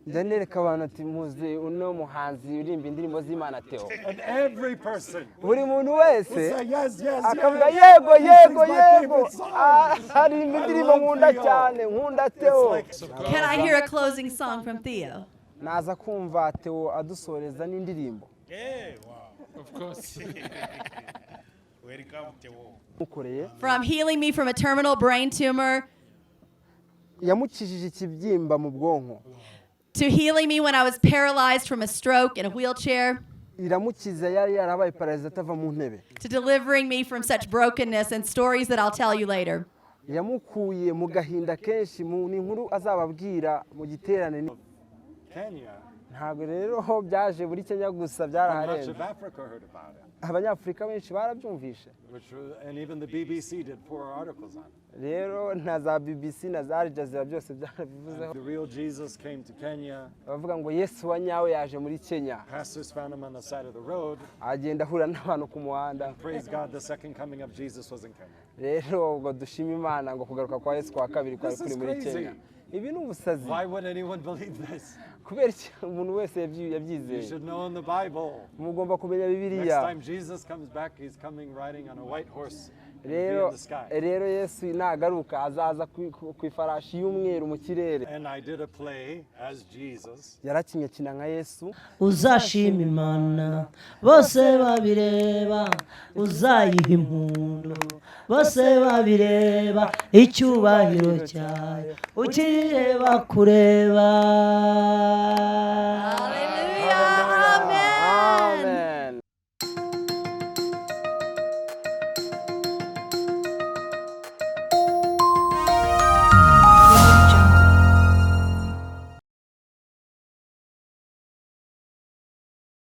Ndanereka abantu ati muze uno muhanzi urimba indirimbo z'Imana Theo. And every person Buri muntu wese yes, akavuga yego yego yego. Hari indirimbo nkunda cyane, nkunda Theo. Can I hear a closing song from Theo? Naza kumva Theo adusoreza n'indirimbo. Wow. Of course. Welcome Theo. From healing me from a terminal brain tumor Yamukijije ikibyimba mu bwonko. to healing me when I was paralyzed from a stroke in a wheelchair, Iramukiza yari yarabaye paralize atava mu ntebe. to delivering me from such brokenness and stories that I'll tell you later. Yamukuye mu gahinda kenshi mu inkuru azababwira mu giterane. Kenya. Ntabwo rero byaje buri Kenya gusa byaraharenze. Much of Africa heard about it. Abanyafurika benshi barabyumvishe. And even the BBC did 4 articles on it. Rero na za BBC na za Al Jazeera byose byarabivuzeho. The real Jesus came to Kenya. Bavuga ngo Yesu wa nyawe yaje muri Kenya. Pastors found him on the side of the road. Agenda ahura n'abantu ku muhanda. Praise God, the second coming of Jesus was in Kenya. Rero ngo dushima Imana ngo kugaruka kwa Yesu kwa kabiri kwari kuri muri Kenya. Ibi ni ubusazi. Why would anyone believe this? Kubera umuntu wese yabyizeye. You should know in the Bible. Mugomba kumenya Bibiliya. Next time Jesus comes back, he's coming riding on a white horse. Rero Yesu nagaruka azaza ku ifarashi y'umweru mu kirere. And I did a play as Jesus. Yarakinye kina nka Yesu. Uzashima Imana bose babireba, uzayiha impundu bose babireba, icyubahiro cyayo ukireba kureba. Hallelujah. Amen.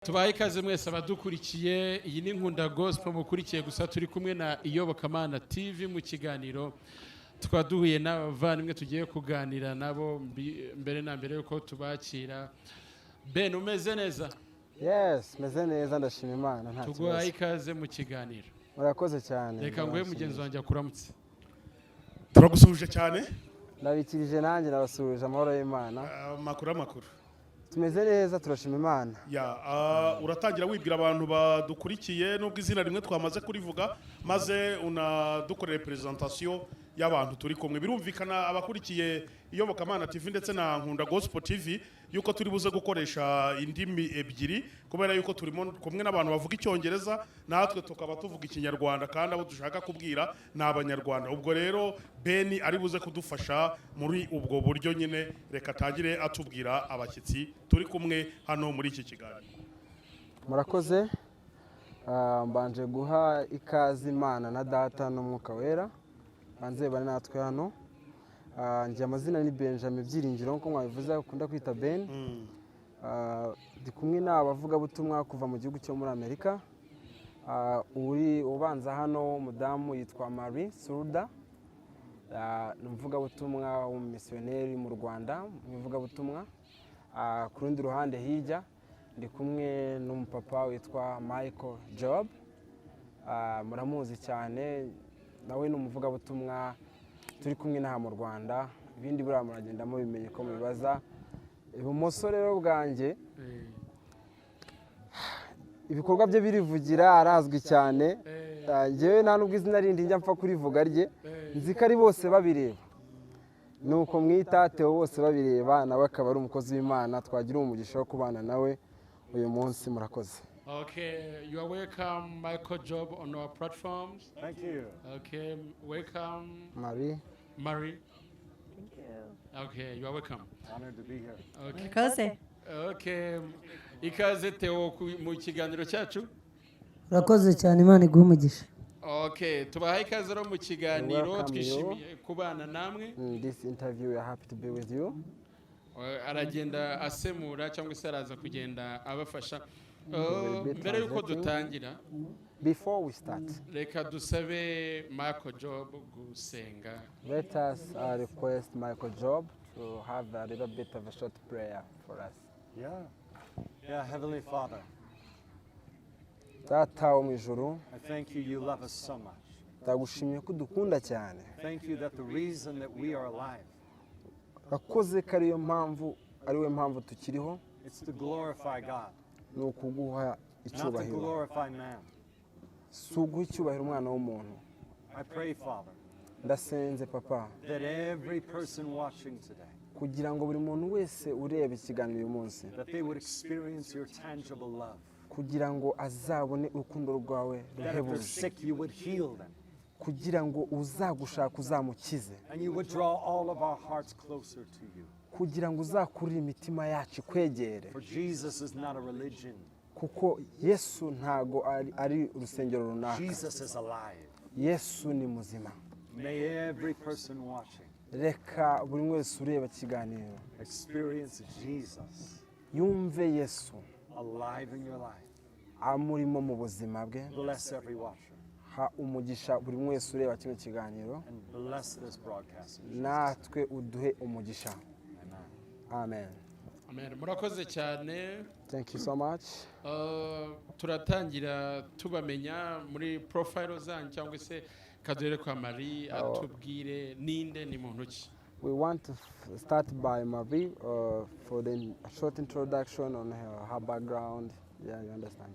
Tubaye ikaze mwese abadukurikiye, iyi ni Nkunda Gospel mukurikiye gusa, turi kumwe na Iyobokamana TV mu kiganiro. Twaduhuye n'abavandimwe tugiye kuganira nabo mbere na mbere yuko tubakira. Ben, umeze neza? Yes, meze neza ndashima Imana nta kibazo. Tuguhaye ikaze mu kiganiro. Murakoze cyane. Reka nguhe mugenzi wanjye akuramutse. Turagusubije cyane. Ndabikirije nanjye nabasubije amahoro y'Imana. Makuru. Tumeze neza turashima Imana. Uratangira wibwira abantu badukurikiye nubwo izina rimwe twamaze kurivuga, maze unadukorera presentation y'abantu turi kumwe. Birumvikana abakurikiye Iyobokamana TV ndetse na Nkunda Gospel TV yuko turi buze gukoresha indimi ebyiri, kubera yuko turimo kumwe n'abantu bavuga icyongereza, natwe tukaba tuvuga ikinyarwanda, kandi abo dushaka kubwira n'abanyarwanda. Ubwo rero Ben ari buze kudufasha muri ubwo buryo nyine. Reka tangire atubwira abashyitsi turi kumwe hano muri iki kiganiro. Murakoze. Mbanje guha ikaze Imana na Data n'Umwuka Wera. Banze bane natwe hano. Njya amazina ni Benjamin Byiringiro nko mwabivuze akunda kwita Ben. Ndi kumwe n'abavuga butumwa kuva mu gihugu cyo muri Amerika. Uri ubanza hano mudamu yitwa Marie Suruda. Numvuga butumwa w'umumissionnaire mu Rwanda, muvuga butumwa. Ku rundi ruhande hirya ndi kumwe n'umupapa witwa Michael Job. Muramuzi cyane, nawe n'umuvuga butumwa turi kumwe n'aha mu Rwanda. Ibindi buriya muragenda mubimenye ko mubibaza. Ibumoso rero bwanjye ibikorwa bye birivugira, arazwi cyane. Njyewe nta nubwo izina rindi njya mpfa kurivuga rye, nzi ko ari bose babireba. Nuko mwita Theo bose babireba, nawe akaba ari umukozi w'Imana. Twagira umugisha wo kubana nawe uyu munsi. Murakoze. Okay, you are welcome, Michael Job, on our platforms. Thank you. Okay, welcome, Marie. Thank you. Okay, you are welcome. Honored to be here. Okay. Murakoze. Okay, ikaze Theo mu kiganiro cyacu. Urakoze cyane, Imana iguhe umugisha. Okay, tubahaye ikaze ro mu kiganiro, twishimiye kubana namwe. In this interview we are happy to be with you. Aragenda asemura cyangwa se araza kugenda abafasha. Mbere yuko dutangira, before we start, reka dusabe Michael Job gusenga. Let us request Michael Job to have a little bit of a short prayer for us. Yeah, Heavenly Father. Data wo mu ijuru, I thank you, you love us so much. ndagushimiye ko dukunda cyane. Thank you that the reason that we are alive Urakoze ko ariyo mpamvu ari we mpamvu tukiriho It's to glorify God, ni ukuguha not to icyubahiro glorify man. si uguha icyubahiro umwana w'umuntu I pray, Father, ndasenze papa that every person watching today, kugira ngo buri muntu wese ureba ikiganiro uyu munsi that they would experience your tangible love. kugira ngo azabone urukundo rwawe That if they're ruhebuje sick, you would heal them. kugira ngo uzagushaka uzamukize And you would draw all of our hearts closer to you. kugira ngo uzakurire imitima yacu ikwegere For Jesus is not a religion. kuko yesu ntago ari urusengero runaka Jesus is alive. yesu ni muzima May every person watching reka buri wese ureba ikiganiro experience Jesus yumve yesu alive in your life. amurimo mu buzima bwe Bless every watcher ha umugisha buri wese ureba kino kiganiro and bless this broadcast. in Jesus' natwe uduhe umugisha name. amen Amen. Murakoze cyane. thank you so much Turatangira tubamenya muri profile zanyu cyangwa se kadere kwa Marie atubwire ninde ni muntu ki. we want to start by Marie for the short introduction on her background. Yeah, you understand.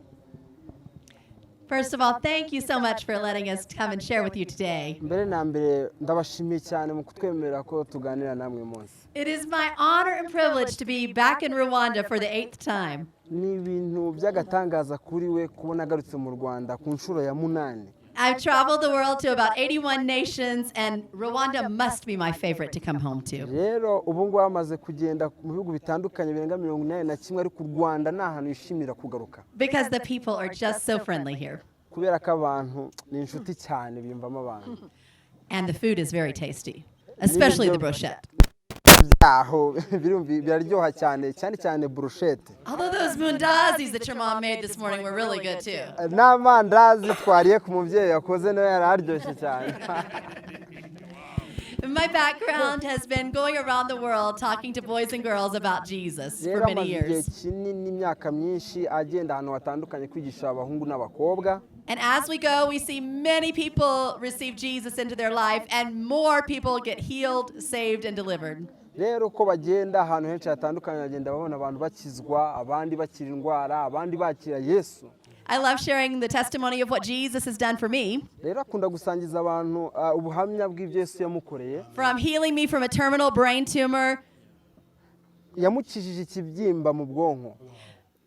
First of all, thank you so much for letting us come and share with you today. mbere na mbere ndabashimiye cyane mu kutwemerera ko tuganira namwe munsi It is my honor and privilege to be back in Rwanda for the 8th time. ni ibintu by'agatangaza kuri we kubona agarutse mu Rwanda ku nshuro ya 8 I've traveled the world to about 81 nations, and Rwanda must be my favorite to come home to. rero ubu ngubu amaze kugenda mu bihugu bitandukanye birenga 81 ariko u Rwanda ni ahantu yishimira kugaruka Because the people are just so friendly here. kubera ko abantu ni inshuti cyane biyumvamo abantu And the food is very tasty, especially the brochette. byaho biraryoha cyane cyane cyane brushette Although those mundazis that your mom made this morning were really good too. n'amandazi twariye ku mubyeyi yakoze nawe yararyoshye cyane My background has been going around the world talking to boys and girls about Jesus for rero many amaze igihe years. kinini imyaka myinshi agenda ahantu hatandukanye kwigisha abahungu n'abakobwa And as we go, we see many people receive Jesus into their life, and more people get healed, saved, and delivered. rero uko bagenda ahantu henshi hatandukanye bagenda babona abantu bakizwa abandi bakira indwara abandi bakira yesu I love sharing the testimony of what Jesus has done for me, rero akunda gusangiza abantu ubuhamya bw'ibyo yesu yamukoreye from healing me from a terminal brain tumor yamukijije ikibyimba mu bwonko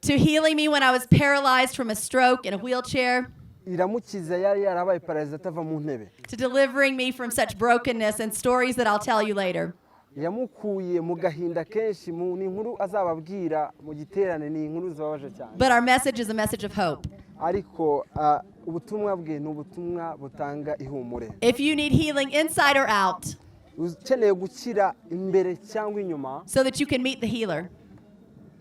to healing me when I was paralyzed from a stroke in a wheelchair iramukiza yari yarabaye pararize atava mu ntebe to delivering me from such brokenness and stories that I'll tell you later. yamukuye mu gahinda kenshi ni inkuru azababwira mu giterane ni inkuru zibabaje cyane But our message is a message of hope. ariko ubutumwa bwe ni ubutumwa butanga ihumure If you need healing inside or out ukeneye gukira imbere cyangwa inyuma so that you can meet the healer,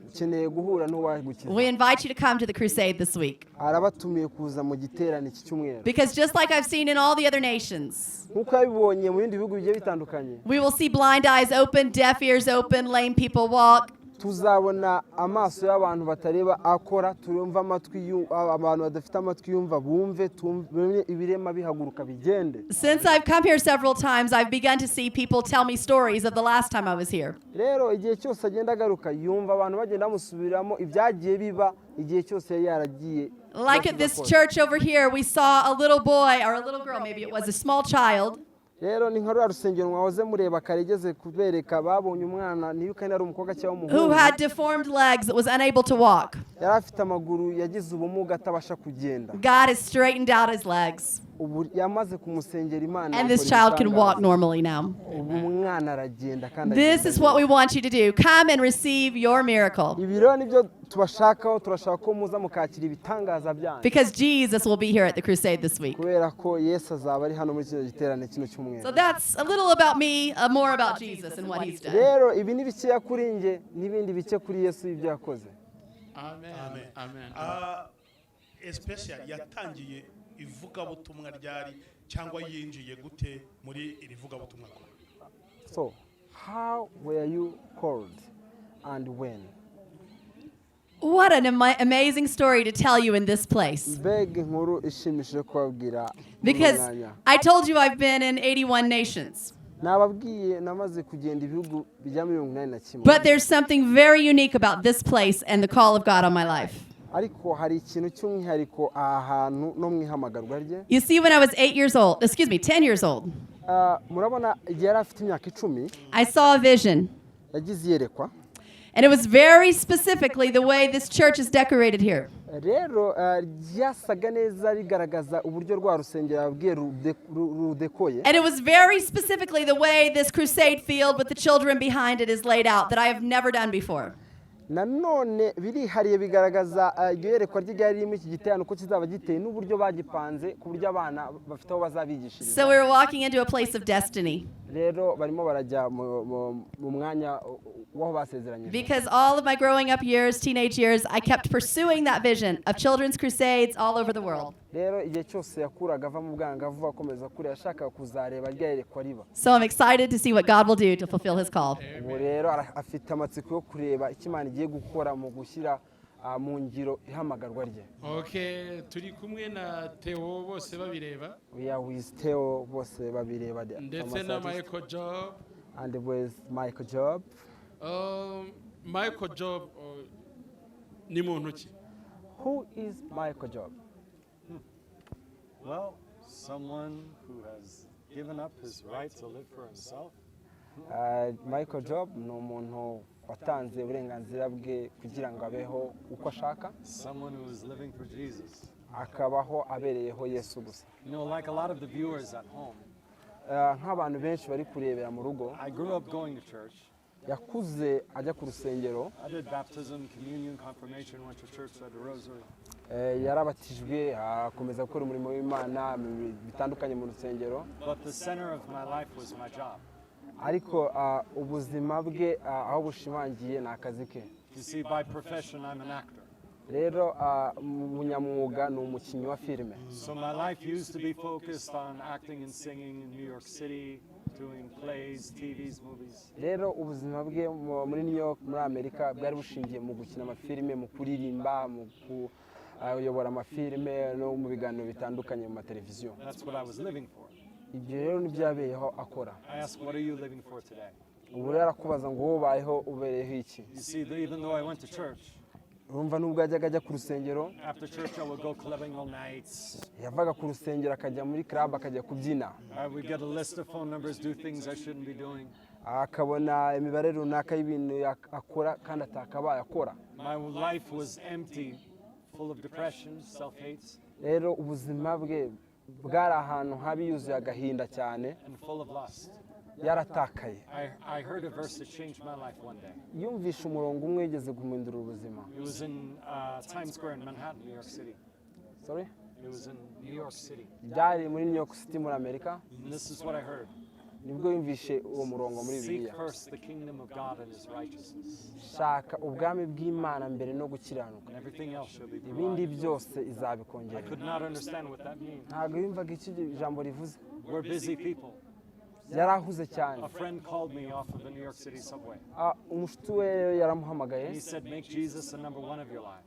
ukeneye guhura n'uwagukiza we invite you to come to the crusade this week. arabatumiye kuza mu giterane iki cyumweru Because just like I've seen in all the other nations, nk'uko yabibonye mu bindi bihugu bigiye bitandukanye we will see blind eyes open, deaf ears open, lame people walk. tuzabona amaso y'abantu batareba akora turumva amatwi abantu badafite amatwi yumva bumve tumve ibirema bihaguruka bigende Since I've come here several times, I've begun to see people tell me stories of the last time I was here. rero igihe cyose agenda agaruka yumva abantu bagenda bamusubiramo ibyagiye biba igihe cyose yari yaragiye Like at this church over here, we saw a little boy or a little girl, maybe it was a small child, rero ni nka rwa rusengero mwahoze mureba karigeze kubereka babonye umwana niyuka ari umukobwa cyangwa who umuhungu had deformed legs that was unable to walk. yari afite amaguru yagize ubumuga atabasha kugenda God has straightened out his legs, ubu yamaze kumusengera imana and this ikora child can ibitangaza. walk normally now. ubu umwana aragenda kandi This agenda is what we want you to do. Come and receive your miracle, ibi rero nibyo tubashakaho turashaka ko muza mukakira ibitangaza byanyu because Jesus will be here at the crusade this week. kubera ko yesu azaba ari hano muri kino giterane kino cyumweru So that's a little about me, more about Jesus and what he's done. rero ibi ni bikeya kuri njye n'ibindi bike kuri yesu ibyo yakoze Amen. Amen. especially yatangiye ivugabutumwa ryari cyangwa yinjiye gute muri iri vugabutumwa so how were you called and when What an amazing story to tell you in this place. mbega inkuru ishimishije kubabwira muri uyu Because mwanya. I told you I've been in 81 nations. nababwiye namaze kugenda ibihugu bijya muri 81 But there's something very unique about this place and the call of God on my life. ariko hari ikintu cy'umwihariko aha hantu no mwihamagarwa rye. You see, when I was 10 years old, Murabona igihe yari afite imyaka 10 I saw a vision. yagize iyerekwa, And it was very specifically the way this church is decorated here. rero ryasaga neza rigaragaza uburyo rwa rusengero yabwiye rudekoye, And it was very specifically the way this crusade field with the children behind it is laid out that I have never done before. nanone birihariye bigaragaza iryo yerekwa ry'igare ririmo iki giterane uko kizaba giteye n'uburyo bagipanze ku buryo abana bafite aho bazabigishiriza. So we were walking into a place of destiny. Rero barimo barajya mu mwanya w'aho basezeranyije. Because all of my growing up years, teenage years, I kept pursuing that vision of children's crusades all over the world. Rero igihe cyose yakuraga ava mu bwangavu akomeza kure yashakaga kuzareba rya yerekwa riba. So I'm excited to see what God will do to fulfill his call. Ubu rero afite amatsiko yo kureba icyo Imana igiye gukora mu gushyira mu ngiro ihamagarwa rye. Okay, turi kumwe na Theo bose babireba We are with Theo bose babireba ndetse na Michael Job. and with Michael Job. Michael Job ni muntu ki? Who is Michael Job? Well, someone who has given up his right to live for himself. Michael Job ni umuntu watanze uburenganzira bwe kugira ngo abeho uko ashaka, Someone who is living for Jesus. akabaho abereyeho Yesu gusa. You know, like a lot of the viewers at home, Nk'abantu benshi bari kurebera mu rugo, I grew up going to church. yakuze ajya ku rusengero, I did baptism, communion, confirmation, went to church, said the rosary. yarabatijwe akomeza gukora umurimo w'Imana bitandukanye mu rusengero, But the center of my life was my job. ariko ubuzima bwe aho bushimangiye ni akazi ke. You see, by profession, I'm an actor. Rero umunyamwuga ni umukinnyi wa filime. So my life used to be focused on acting and singing in New York City, doing plays, TVs, movies. Rero ubuzima bwe muri New York muri Amerika bwari bushingiye mu gukina amafilime, mu kuririmba, mu kuyobora amafilime no mu biganiro bitandukanye mu mateleviziyo. That's what I was living for. Ibyo rero nibyo yabeyeho akora. I asked, what are you living for today? Ubu rero arakubaza ngo wowe ubayeho ubereyeho iki? You see, even though I went to church, Urumva nubwo yajyaga ajya ku rusengero, after church I would go clubbing all nights. yavaga ku rusengero akajya muri club akajya kubyina, I would get a list of phone numbers, do things I shouldn't be doing. akabona imibare runaka y'ibintu akora kandi atakabaye akora. My life was empty, full of depression, self-hate, Rero ubuzima bwe bwari ahantu habi yuzuye agahinda cyane, and full of lust. yaratakaye. I heard a verse that changed my life one day. Yumvishe umurongo umwe yigeze guhindura ubuzima. It was in Times Square in Manhattan, New York City. Sorry? It was in New York City. Byari muri New York City muri Amerika, And this is what I heard. nibwo yumvishe uwo murongo muri Seek Bibiliya. first the kingdom of God and his righteousness, Shaka ubwami bw'Imana mbere no gukiranuka, and everything else shall be ibindi provided. byose I izabikongera. could not understand what that means. Ntabwo yumvaga icyo ijambo rivuze. We're busy people. Yarahuze cyane. A friend called me off of the New York City subway. Umushuti we rero yaramuhamagaye, He said, make Jesus the number one of your life.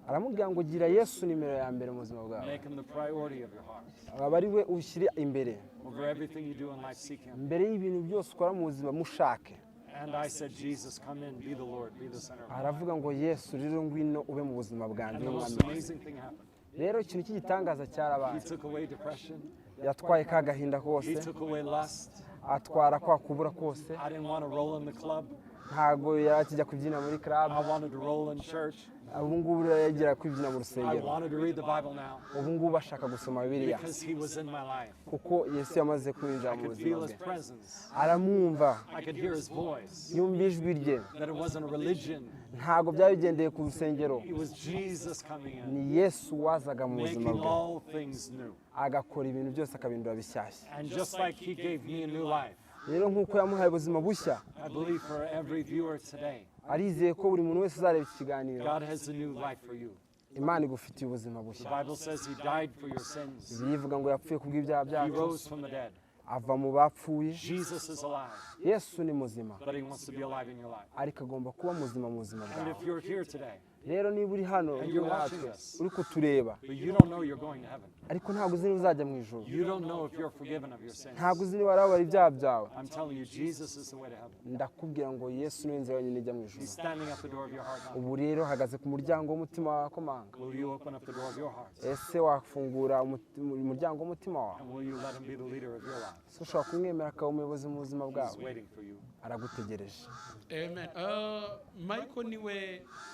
aramubwira ngo gira Yesu nimero ya mbere mu buzima bwawe, Make him the priority of your heart. aba ari we ushyire imbere, Over everything you do in life, seek him. mbere y'ibintu byose ukora mu buzima mushake. And I said, Jesus, come in, be the Lord, be the center of my life. Aravuga ngo Yesu rero ngwino ube mu buzima bwanjye And the n'umwami most wanjye. amazing thing happened. Rero ikintu cy'igitangaza He cyarabaye, took away depression. yatwaye ka gahinda kose, He took away lust. atwara kwa kubura kose. I didn't want to roll in the club. Ntabwo yari akijya kubyina muri club, I wanted to roll in church. ubu ngubu rero yagira kwibyina mu I rusengero, wanted to read the Bible now ubu ngubu ashaka gusoma Bibiliya because he was in my life. kuko Yesu yamaze kwinjira I mu could buzima feel bwe, his presence. aramwumva, I could hear his voice. yumva ijwi rye. That it wasn't a religion. Ntabwo byari bigendeye ku rusengero, It was Jesus coming in, ni Yesu wazaga mu buzima making bwe, all things new. agakora ibintu byose akabindura bishyashya. And just like he gave me a new life, Rero nk'uko yamuhaye ubuzima bushya, I believe for every viewer today, arizeye ko buri muntu wese uzareba iki kiganiro, God has a new life for you. Imana igufitiye ubuzima The bushya. Bible says he died for your sins. Bibiliya ivuga ngo yapfuye kubw'ibyaha He byacu, rose from the dead. ava mu bapfuye. Jesus is alive, Yesu ni muzima, but he wants to be alive in your life. ariko agomba kuba muzima mu buzima And bwawe. if you're here today rero niba uri hano And uri you're watching natwe us. uri kutureba But you don't know you're going to heaven. ariko ntabwo uzi niba uzajya mu ijuru You don't know if you're forgiven of your sins. ntabwo uzi niba warabara ibyaha byawe I'm telling you, Jesus is the way to heaven. ndakubwira ngo yesu niwe nzira yonyine ijya mu ijuru He's standing at the door of your heart now. ubu rero hagaze ku muryango w'umutima wawe akomanga Will you open up the door of your heart? ese wafungura umuryango w'umutima wawe And will you let him be the leader of your life? se ushobora kumwemera akaba umuyobozi mu buzima He's bwawe waiting for you. aragutegereje amen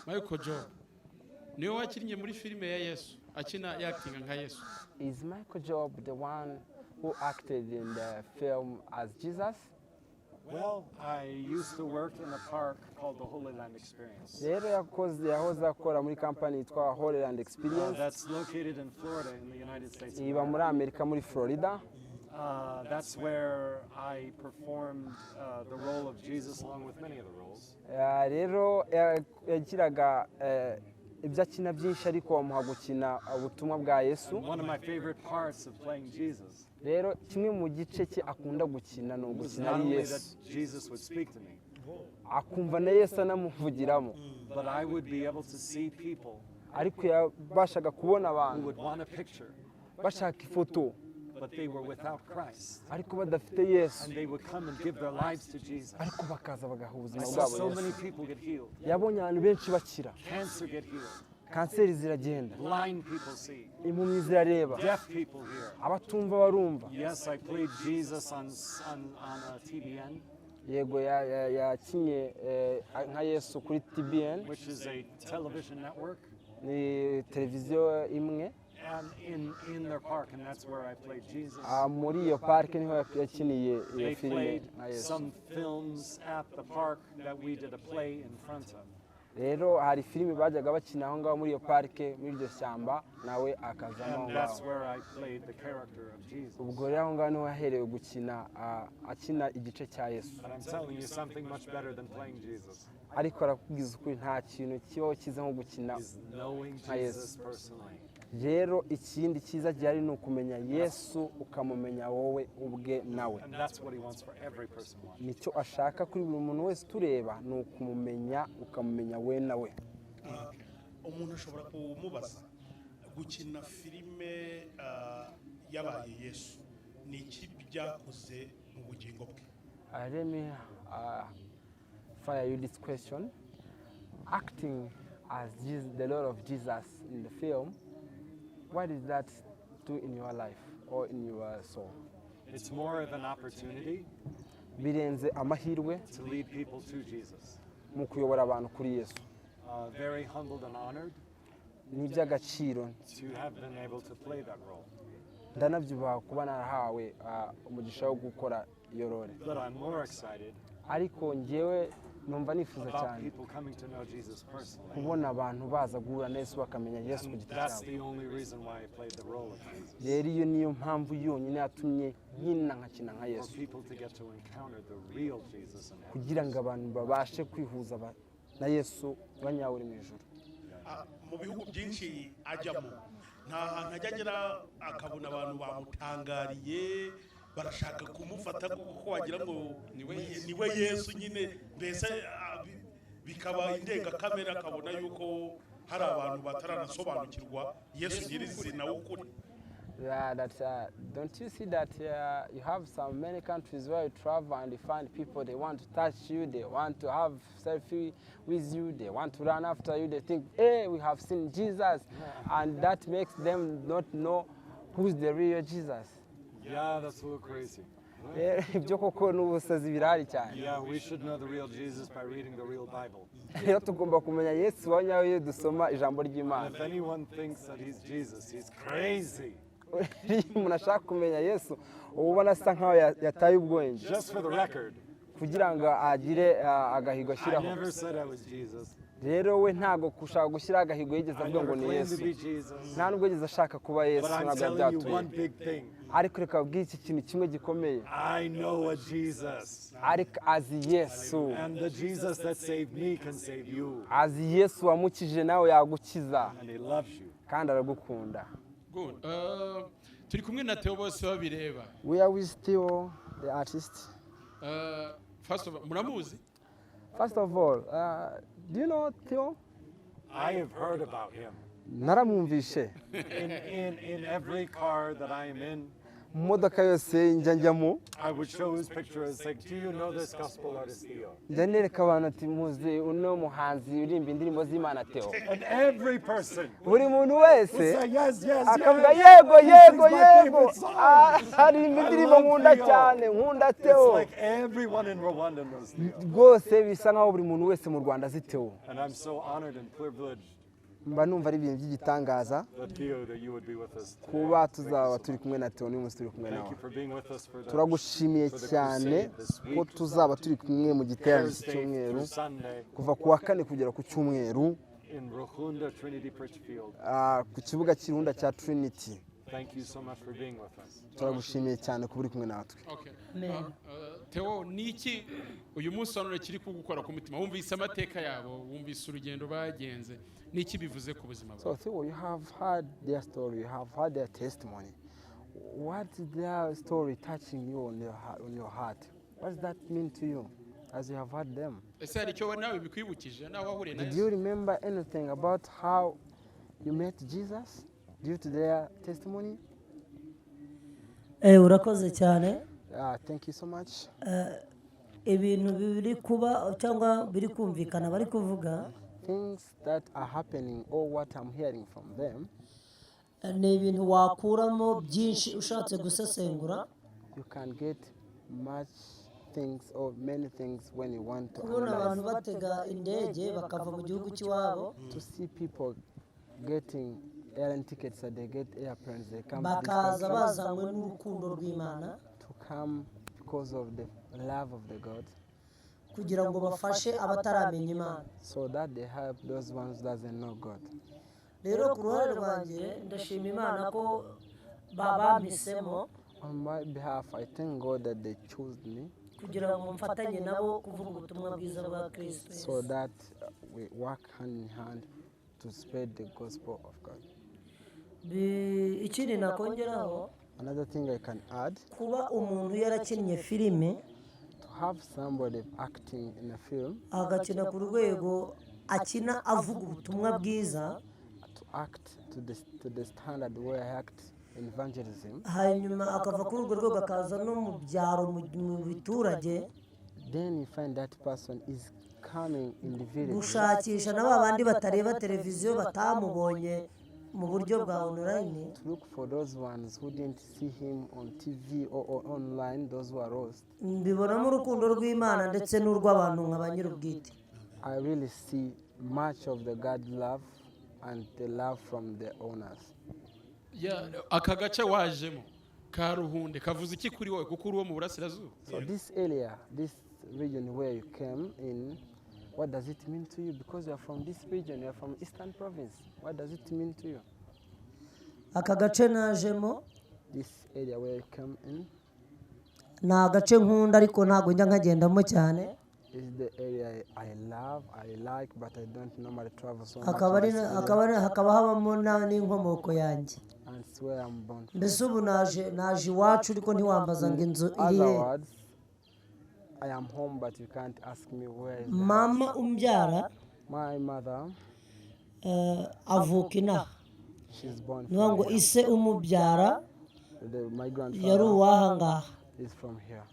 michael job niwe wakinnye muri filime ya yesu akina yakitinga nka yesu is Michael Job the one who acted in the film as Jesus? Well, I used to work in a park called the Holy Land Experience. rero yahoze akora muri kampani yitwa Holy Land Experience That's located in Florida in the United States. of iba muri America. Amerika muri Florida That's where I performed the role of Jesus along with many of the roles. rero yagiraga ibyo akina byinshi ariko bamuha gukina ubutumwa bwa Yesu One of my favorite parts of playing Jesus rero kimwe mu gice cye akunda gukina ni was ugukina not ari only Yesu that Jesus would speak to me, akumva na Yesu anamuvugiramo but I would be able to see people ariko yabashaga kubona who abantu would want a picture, bashaka ifoto but they were without Christ. ariko badafite Yesu And they would come and give their lives to Jesus. ariko bakaza bagaha I ubuzima saw bwabo so many Yesu people get healed. yabonye abantu benshi bakira Cancer get healed. kanseri ziragenda Blind people see. impumyi zirareba Deaf people hear. abatumva barumva Yes, I played Jesus on TBN, yego yakinye nka Yesu kuri TBN which is a television network, ni televiziyo imwe and in their park, and that's where I played Jesus. muri iyo parike niho yakiniye iyo They filime played nka Yesu some films at the park that we did a play in front of. rero hari filime bajyaga bakina aho ngaho muri iyo parike muri iryo shyamba nawe akazamo aho And that's ngaho where I played the character of Jesus. ubwo rero aho ngaho niho yaherewe gukina akina igice cya Yesu But I'm telling you something much better than playing Jesus ariko arakubwiza ukuri nta kintu kibaho cyiza nko gukina is knowing Yes. Jesus personally. rero ikindi cyiza gihari ni ukumenya Yesu ukamumenya wowe ubwe nawe And that's what he wants for every person watching. nicyo ashaka kuri buri muntu wese tureba ni ukumumenya ukamumenya we nawe umuntu ashobora kumubaza gukina filime yabaye Yesu ni iki byakoze mu bugingo bwe let me fire you this question acting as the Lord of Jesus in the film what did that do in your life or in your soul It's more of an opportunity birenze amahirwe to lead people to Jesus. mu kuyobora abantu kuri Yesu Very humbled and honored ni iby'agaciro to have been able to play that role. ndanabyubaha kuba narahawe umugisha wo gukora iyo role But I'm more excited ariko njyewe numva nifuza about cyane people coming to know Jesus personally. kubona abantu baza guhura na Yesu bakamenya Yesu ku And giti that's cyabo the only reason why I played the role of Jesus. rero iyo niyo mpamvu yonyine yatumye nkina nkakina nka For Yesu people to get to encounter the real Jesus in heaven. kugira ngo abantu babashe kwihuza na Yesu banyawe uri mu ijuru mu bihugu byinshi ajyamo nta hantu ajya agera akabona abantu bamutangariye barashaka kumufata kuko wagira ngo niwe Yesu nyine mbese bikaba indengakamere akabona yuko hari abantu bataranasobanukirwa Yesu nyirizina w'ukuri. Don't you see that you have many countries where you travel and you find people, they want to touch you, they want to have selfie with you, they want to run after you, they think, hey, we have seen Jesus, and that makes them not know who's the real Jesus. Yeah, that's a little crazy. Ibyo koko n'ubusazi birahari cyane. Yeah, we should know the real Jesus by reading the real Bible. Rero tugomba kumenya Yesu wa nyawe iyo dusoma ijambo And ry'Imana. if anyone thinks that he's Jesus, he's crazy. Iyo umuntu ashaka kumenya Yesu uba ubona asa nkaho yataye ubwenge Just for the record, kugira ngo agire agahigo I ashyiraho. never said I was Jesus. Rero we ntago gushaka gushyira agahigo yigeze I avuga ngo never ni claimed to Yesu. be Jesus. Nta nubwo yigeze ashaka kuba Yesu But I'm ntabwo telling you byatuye. one big thing. Ariko reka babwire iki kintu kimwe gikomeye. I know a Jesus. Ariko azi Yesu. And the Jesus that saved me can save you. Azi Yesu wamukije nawe yagukiza. And he loves you. Kandi aragukunda. Good. Turi kumwe na Theo BOSEBABIREBA. We are with Theo, the artist. First of all, muramuzi? First of all, do you know Theo? I have heard about him. naramwumvishe In every car that I am in, mu modoka yose njyamo I would show his picture as like, do you know this gospel artist Theo? njya nereka abantu ati muzi uno muhanzi uririmba indirimbo z'Imana Theo. And every person buri muntu would wese say, yes, yes, akavuga yes. yego This is yego my yego favorite song. harimba I indirimbo love nkunda Theo. cyane nkunda It's Theo like everyone in Rwanda knows Theo. rwose bisa nkaho buri muntu wese mu Rwanda azi Theo. And I'm so honored and privileged mba numva ari ibintu by'igitangaza that Theo, that you would be with us today. kuba tuzaba turi kumwe na Theo n'umunsi turi kumwe Thank nawe. you for being with us for the turagushimiye cyane ko tuzaba turi kumwe mu giterane Thursday cy'umweru through Sunday kuva ku wa kane kugera ku cyumweru in Ruhunda Trinity Pitchfield. ku kibuga cy'irunda cya Trinity. Thank you so much for being with us. turagushimiye cyane kuba uri kumwe natwe. Okay. Amen. Theo, niki uyu munsi hano kiri kugukora ku mutima? Wumvise amateka yabo, wumvise urugendo bagenze, niki bivuze ku buzima bwawe? So Theo, you have heard their story, you have heard their testimony. What is their story touching you on your heart? What does that mean to you as you have heard them? Ese hari icyo nawe bikwibukije nawe wahuriye na Did you Yesu? remember anything about how you met Jesus due to their testimony? urakoze cyane. Thank you so much. Ibintu biri kuba cyangwa biri kumvikana bari kuvuga Things that are happening or what I'm hearing from them, ni ibintu wakuramo byinshi ushatse gusesengura. you can get much things or many things when you want to kubona abantu analyze. batega indege bakava mu gihugu cy'iwabo To see people getting airline tickets that they get airplanes, they come to this bakaza country bazanywe n'urukundo rw'Imana to come because of the love of the God, kugira ngo bafashe abataramenya Imana. so that they help those ones that doesn't know God. Rero ku ruhare rwanjye ndashima Imana ko bampisemo On my behalf, I thank God that they chose me kugira ngo mfatanye nabo kuvuga ubutumwa bwiza bwa Kristo so Yesu. that we work hand in hand to spread the gospel of God. Ikindi nakongeraho Another thing I can add, kuba umuntu yarakinnye filime to have somebody acting in a film, agakina ku rwego akina avuga ubutumwa bwiza, to act to the standard where I act in evangelism, hanyuma akava kuri urwo rwego akaza no mu byaro mu biturage then you find that person is coming in the village gushakisha na ba bandi batareba televiziyo batamubonye mu buryo bwa online, to look for those ones who didn't see him on TV or online, those who are lost. mbibonamo urukundo rw'Imana ndetse n'urw'abantu nka ba nyir'ubwite. I really see much of the God love and the love from the owners. Aka gace wajemo ka Ruhunde kavuze iki kuri wowe kuko uri wo mu burasirazuba? So this area, this region where you came in, what does it mean to you? Because you are from this region, you are from Eastern Province. What does it mean to you? Aka gace najemo This area where you came in ni agace nkunda ariko ntabwo njya nkagendamo cyane. is the area I love, I like, but I don't normally travel so much. hakaba habamo n'inkomoko yanjye. And it's where I'm born from. Mbese ubu naje iwacu ariko ntiwambaza ngo inzu iri Other he. words, I am home, but you can't ask me where is the house. Mama umbyara My mother, avuka inaha, she's born niyo ngo from here. ise umubyara My yari grandfather uwaha ngaha. is from here.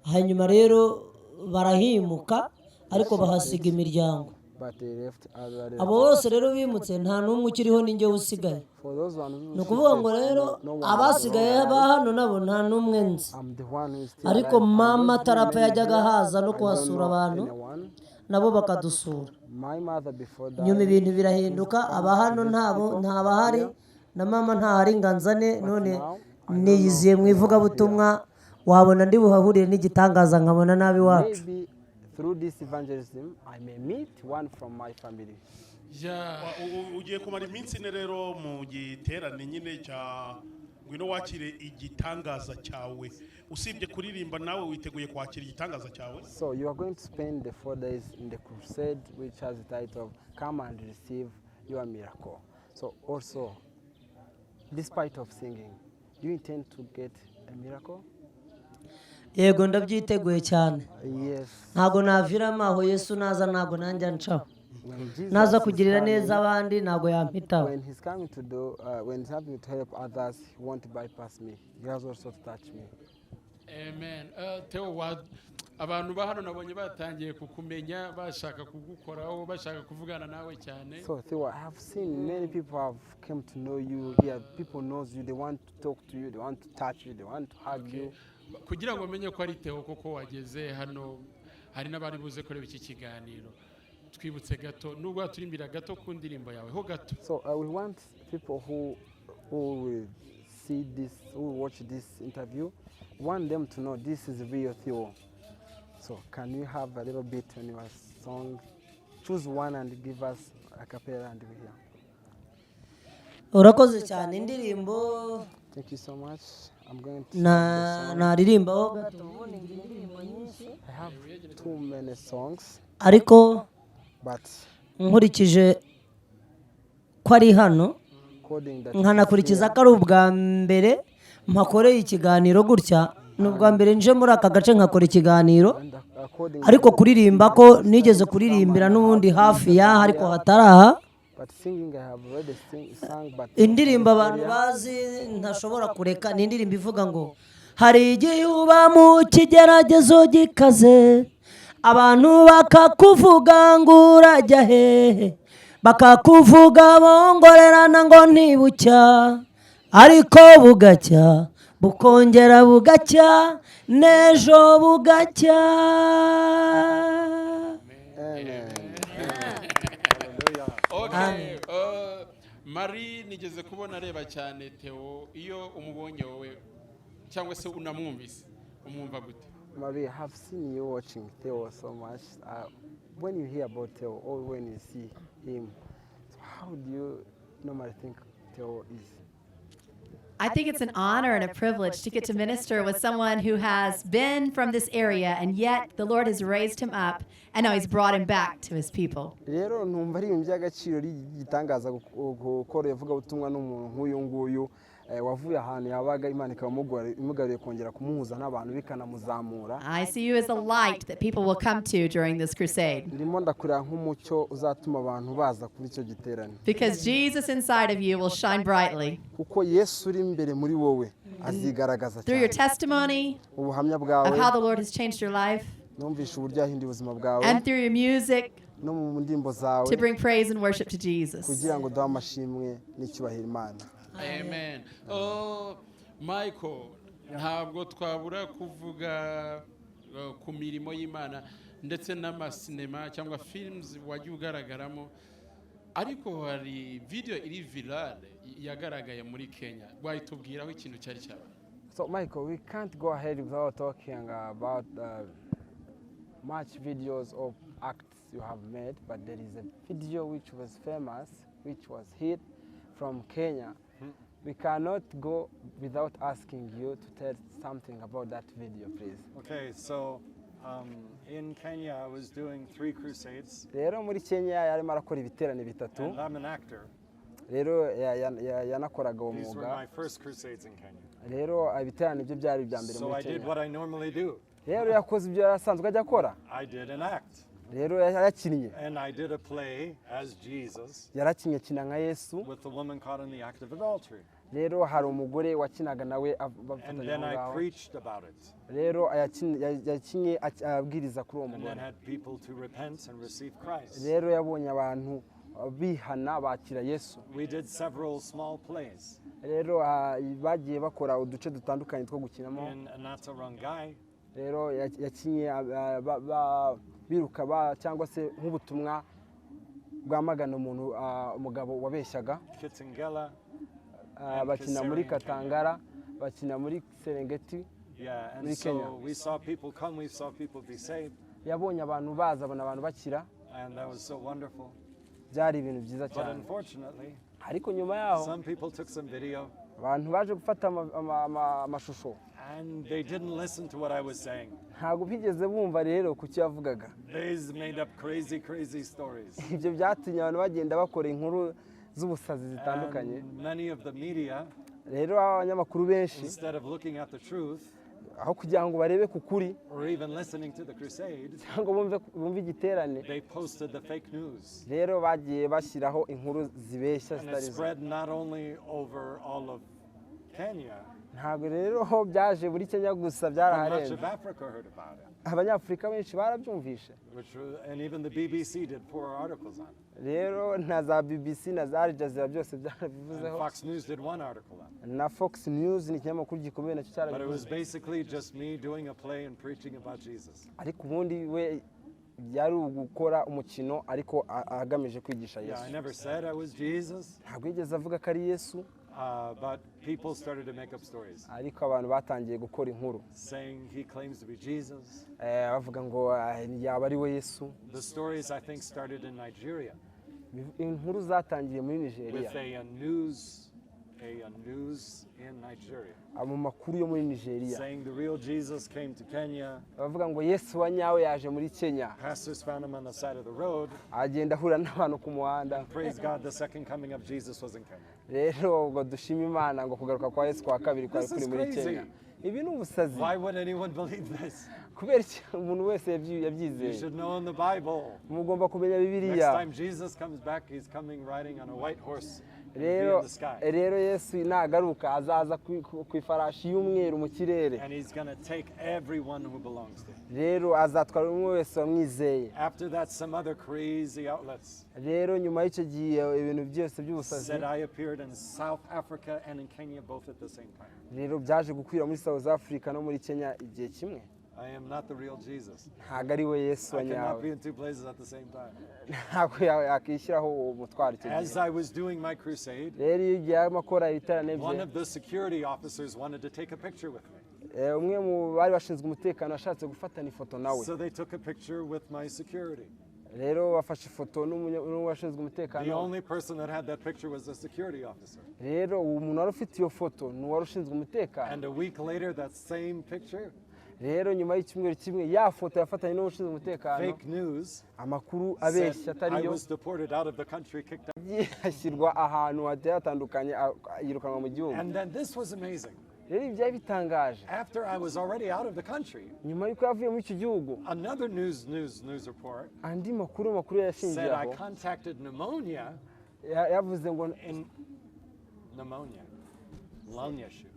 Hanyuma rero barahimuka ariko bahasiga imiryango. But they left other Abo bose rero bimutse nta n'umwe ukiriho n'injye usigaye. For those ones who Ni ukuvuga ngo rero abasigaye ba hano nabo nta n'umwe nzi. I'm the one who is still Ariko alive. mama And those tarapa women yajyaga here, haza no I don't kuhasura know abantu anyone. nabo bakadusura. My mother before that, Nyuma ibintu birahinduka, aba hano ntabahari na mama ntahari nganzane, none niyiziye mu ivugabutumwa, wabona ndi buhahuriye n'igitangaza nkabona nabi wacu. maybe through this evangelism, I may meet one from my family. ugiye kumara iminsi ine rero mu giterane nyine cya ngwino wakire igitangaza cyawe. Usibye kuririmba nawe witeguye kwakira igitangaza cyawe. So you are going to spend the 4 days in the crusade, which has the title of Come and Receive Your Miracle. So also, despite of singing, do you intend to get a miracle? Yego ndabyiteguye cyane. Yes. Ntago naviramo aho Yesu naza ntago nanjye ncaho. naza kugirira neza abandi ntabwo yampitaho. when he's coming to do when he's having to help others, he won't bypass me. He has also to touch me. Amen. Theo, abantu ba hano nabonye batangiye kukumenya bashaka kugukoraho bashaka kuvugana nawe cyane. So Theo, I have seen many people have come to know you here. People knows you, they want to talk to you, they want to touch you, they want to hug you. Kugira ngo menye ko ari Theo koko wageze hano, hari n'abari buze kureba iki kiganiro. Twibutse gato nubwo turimbira gato ku ndirimbo yawe ho gato. So we want people who will see this, who will watch this interview, want them to know this is real Theo. So can you have a little bit on your song? Choose one and give us a cappella and we hear. Urakoze cyane indirimbo. Thank you so much. I'm going to naririmbaho gato. I have too many songs. Ariko but nkurikije ko ari hano nkanakurikiza ko ari ubwa mbere mpakoreye ikiganiro gutya, n'ubwa mbere nje muri aka gace nkakora ikiganiro, ariko kuririmba ko nigeze kuririmbira n'ubundi hafi ya ariko hataraha. Indirimbo abantu bazi ntashobora kureka ni indirimbo ivuga ngo hari igihe uba mu kigeragezo gikaze, abantu bakakuvuga ngo urajya hehe, bakakuvuga bongorerana ngo ntibucya, ariko bugacya bukongera bugacya n'ejo bugacya. Okay. Mari nigeze kubona areba cyane Theo, iyo umubonye wowe cyangwa se unamwumvise umwumva gute? Marie, I have seen you watching Theo so much. When you hear about Theo or when you see him, so how do you normally think Theo is? I think it's an honor and a privilege to get to minister with someone who has been from this area, and yet the Lord has raised him up, and now he's brought him back to his people. Rero numva ari iby'agaciro rigitangaza gukora yavuga ubutumwa n'umuntu nk'uyu nguyu wavuye ahantu yabaga Imana ikamugariye kongera kumuhuza n'abantu bikanamuzamura. I see you as a light that people will come to during this crusade. Ndimo ndakurira nk'umucyo uzatuma abantu baza kuri icyo giterane. Because Jesus inside of you will shine brightly. Kuko Yesu uri imbere muri wowe azigaragaza cyane. Through your testimony ubuhamya bwawe of how the Lord has changed your life. Numvisha uburyo yahinduye ubuzima bwawe. And through your music no mu ndimbo zawe. To bring praise and worship to Jesus. Kugira ngo duha amashimwe n'icyubahiro Imana. Amen. Michael, ntabwo twabura kuvuga ku mirimo y'Imana ndetse n'amasinema cyangwa films wagiye ugaragaramo, ariko hari video iri viral yagaragaye muri Kenya. Wayitubwiraho ikintu cyari cyaba? So Michael, we can't go ahead without talking about much videos of acts you have made, but there is a video which was famous, which was hit from Kenya. We cannot go without asking you to tell something about that video, please. Okay, so in Kenya I was doing 3 crusades. Rero muri Kenya yarimo arakora ibiterane bitatu. And I'm an actor. Rero yanakoraga uwo These were mwuga. my first crusades in Kenya. Rero ibiterane byo byari bya mbere So muri I did Kenya. what I normally do. Rero yakoze ibyo yarasanzwe ajya akora. I did an act. Rero yarakinnye. And I did a play as Jesus. Yarakinnye kina nka Yesu. With the woman caught in the act of adultery. Rero hari umugore wakinaga nawe and then I preached about it. Rero yakinnye abwiriza kuri uwo And then mugore. had people to repent and receive Christ. Rero yabonye abantu bihana bakira Yesu. We did several small plays. Rero bagiye bakora uduce dutandukanye two gukinamo. In Anatarangai. Rero yakinnye biruka cyangwa se nk'ubutumwa bwamagana umuntu umugabo wabeshyaga. Kitengela. Bakina muri Katangara, bakina muri Serengeti. Yeah, and so we saw people come, we saw people be saved. Yabonye abantu baza abona abantu bakira. And that was so wonderful. Byari ibintu byiza But cyane. unfortunately, ariko nyuma yaho some people took some video. Abantu baje gufata amashusho. And they didn't listen to what I was saying. Ntabwo bigeze bumva rero kuki yavugaga. They made up crazy stories. Ibyo byatinye abantu bagenda bakora inkuru z'ubusazi zitandukanye. Many of the media, rero abanyamakuru benshi, instead of looking at the truth, aho kugira ngo barebe ku kuri or even listening to the crusade, cyangwa bumve igiterane they posted the fake news. rero bagiye bashyiraho inkuru zibeshya And it zitari zo spread not only over all of Kenya, ntabwo rero byaje muri Kenya gusa but much byaraharenze of Africa heard about it. abanyafurika benshi barabyumvishe And even the BBC did 4 articles on it. rero na za BBC na za Al Jazeera byose And byarabivuzeho Fox News did 1 article on it. na Fox News ni ikinyamakuru gikomeye nacyo But it was cyarabivuze basically just me doing a play and preaching about Jesus. ariko ubundi we byari ugukora umukino ariko agamije kwigisha Yeah, I Yesu never said I was Jesus, ntabwo yigeze avuga ko ari Yesu but people started to make up stories ariko abantu batangiye gukora inkuru saying he claims to be Jesus. bavuga ngo yaba ari we Yesu The stories, I think, started in Nigeria inkuru zatangiye muri Nigeria with a news in Nigeria mu makuru yo muri Nigeria saying the real Jesus came to Kenya. bavuga ngo Yesu wa nyawe yaje muri Kenya Pastors found him on the side of the road. agenda ahura n'abantu ku muhanda Praise God, the second coming of Jesus was in Kenya. rero ubwo dushima Imana ngo kugaruka kwa Yesu kwa kabiri kwari This is kuri muri crazy. Kenya ibi ni ubusazi Why would anyone believe this? kubera iki umuntu wese You yabyizeye should know in the Bible. mugomba kumenya Next Bibiliya time Jesus comes back, he's coming riding on a white horse and be rero in the sky. rero Yesu nagaruka azaza ku ifarashi y'umweru mu kirere And he's going to take everyone who belongs to him. rero azatwara umwe wese wamwizeye After that, some other crazy outlets rero nyuma y'icyo gihe ibintu byose by'ubusazi said I appeared in South Africa and in Kenya both at the same time. rero byaje gukwira muri South Africa no muri Kenya igihe kimwe I am not the real Jesus. ntabwo ari we Yesu wa I cannot nyawe be in 2 places at the same time. ntabwo yakwishyiraho umutwaro icyo As gihe I was doing my crusade, rero iyo ugiye amakora ibiterane one bye of the security officers wanted to take a picture with me. umwe mu bari bashinzwe umutekano ashatse gufatana ifoto nawe So they took a picture with my security. rero bafashe ifoto n'uwashinzwe The umutekano only person that had that picture was the security officer. rero uwo muntu wari ufite iyo foto ni uwari ushinzwe umutekano And a week later, that same picture, rero nyuma y'icyumweru kimwe ya foto yafatanye n'ushinzwe umutekano fake news, amakuru said abeshya I atariyo was deported out of the country, kicked out. ashyirwa ahantu hagiye hatandukanye yirukanwa mu gihugu And then this was amazing. rero ibi byari bitangaje After I was already out of the country, nyuma y'uko yavuye muri icyo gihugu another news report andi makuru said I yashingiraho contacted pneumonia yavuze ngo in pneumonia, lung issue,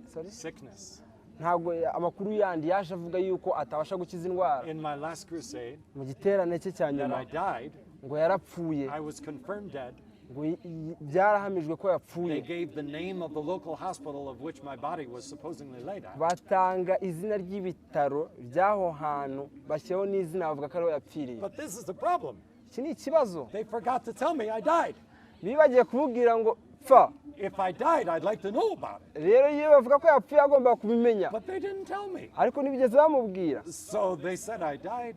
sorry? sickness. ntabwo amakuru yandi yaje avuga yuko atabasha gukiza indwara In my last crusade, mu giterane cye cya that nyuma I died, ngo yarapfuye I was confirmed dead. ngo byarahamijwe ko They yapfuye gave the name of the local hospital of which my body was supposedly laid at. batanga izina ry'ibitaro by'aho hantu bashyiraho n'izina bavuga ko ariho yapfiriye But this is the problem. iki ni ikibazo They forgot to tell me I died. bibagiye kumubwira ngo pfa If I died, I'd like to know about it. rero iyo bavuga ko yapfuye agomba kubimenya But they didn't tell me. ariko ntibigeze bamubwira So they said I died.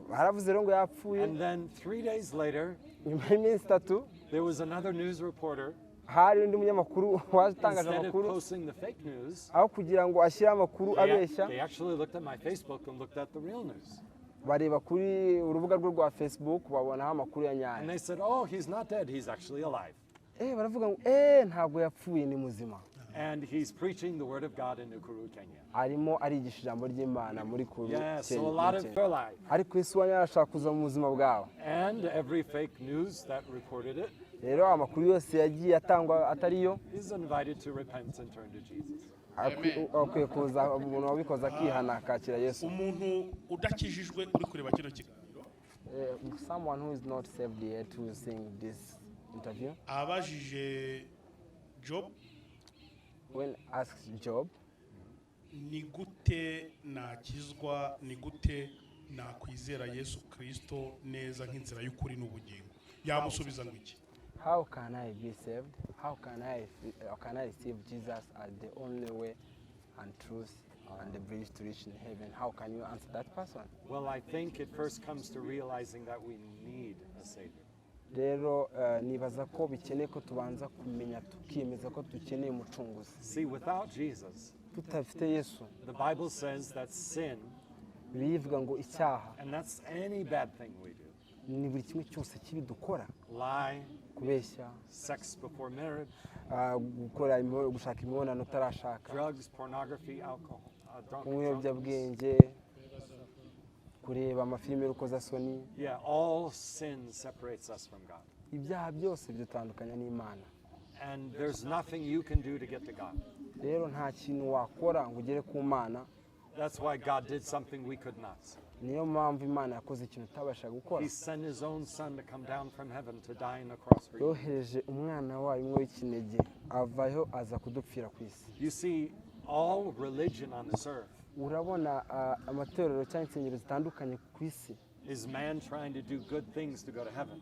baravuze rero ngo yapfuye And then 3 days later, nyuma y'iminsi itatu there was another news reporter. hari undi munyamakuru watangaje Instead of amakuru posting the fake news, aho kugira ngo ashyire amakuru abeshya they actually looked at my Facebook and looked at the real news. bareba kuri urubuga rwe rwa Facebook babonaho amakuru ya And nyayo they said, oh, he's not dead. He's actually alive. baravuga ngo ntabwo yapfuye ni muzima And he's preaching the word of God in Ukuru, Kenya. arimo arigisha ijambo ry'Imana muri Yeah, so a lot of their life. ariko Yesu wa nyayo arashaka kuza mu buzima bwawe And every fake news that reported it rero amakuru yose yagiye atangwa atariyo is invited to repent and turn to Jesus. akwiye kuza umuntu wabikoze akihana akakira Yesu umuntu udakijijwe uri kureba kino kiganiro someone who is not saved yet who is seeing this interview abajije Job when asked Job ni gute nakizwa ni gute nakwizera Yesu Kristo neza nk'inzira y'ukuri n'ubugingo yamusubiza ngo iki how can I be saved how can I receive Jesus as the only way and truth and the bridge to reach in heaven how can you answer that person Well, I think it first comes to realizing that we need a Savior. rero nibaza ko bikeneye ko tubanza kumenya tukiyemeza ko dukeneye umucunguzi See, without Jesus, tutafite Yesu the Bible says that sin, bivuga ngo icyaha and that's any bad thing we do, ni buri kimwe cyose kibi dukora, lie, kubeshya, sex before marriage, gushaka imibonano utarashaka, drugs, pornography, alcohol, kunywa ibiyobyabwenge, kureba amafilime y'urukozasoni. Yeah, all sin separates us from God. Ibyaha byose bidutandukanya n'Imana. And there's nothing you can do to get to God. Rero nta kintu wakora ngo ugere ku Mana. That's why God did something we could not. Niyo mpamvu Imana yakoze ikintu utabasha gukora. He sent his own son to come down from heaven to die on the cross for you. Yohereje umwana wayo umwe w'ikinege avayo aza kudupfira ku isi. You see, all religion on this earth Urabona amatorero cyangwa insengero zitandukanye ku isi is man trying to do good things to go to heaven.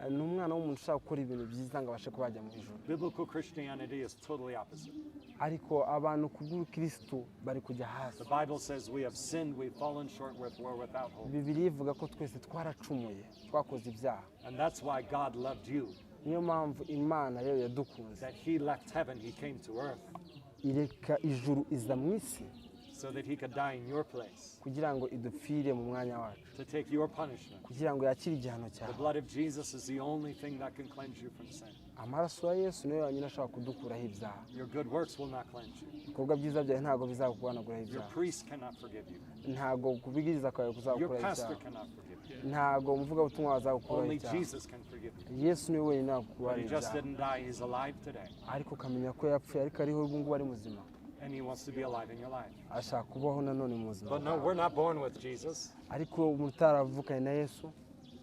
ni umwana w'umuntu ushaka gukora ibintu byiza ngo abashe kuba yajya mu ijuru. Biblical Christianity is totally opposite. Ariko abantu ku bw'Ukristo bari kujya hasi. The Bible says we have sinned, we've fallen short, we're without hope. Bibiliya ivuga ko twese twaracumuye, twakoze ibyaha. And that's why God loved you. Niyo mpamvu Imana rero yadukunze. That he left heaven, he came to earth. Ireka ijuru iza mu isi. So that he could die in your place. Kugira ngo idupfire mu mwanya wacu. To take your punishment. Kugira ngo yakire igihano cyawe. The blood of Jesus is the only thing that can cleanse you from sin. Amaraso ya Yesu niyo yonyine ashobora kudukuraho ibyaha. Your good works will not cleanse you. Ibikorwa byiza byawe ntabwo bizakuguhanaguraho Your ibyaha. priest cannot forgive you. Ntabwo kubwiriza kwawe Your kuzagukuraho pastor ibyaha. cannot forgive you. Ntabwo umuvugabutumwa wazagukuraho Only ibyaha. Jesus can forgive you. Yesu niwe wenyine But wagukuraho he just ibyaha. didn't die, he's alive today. Ariko ukamenya ko yapfuye ariko ariho ubu ngubu ari muzima. And he wants to be alive in your life. Ashaka kubaho nanone mu buzima. But no, we're not born with Jesus. Ariko umuntu utaravukanye na Yesu.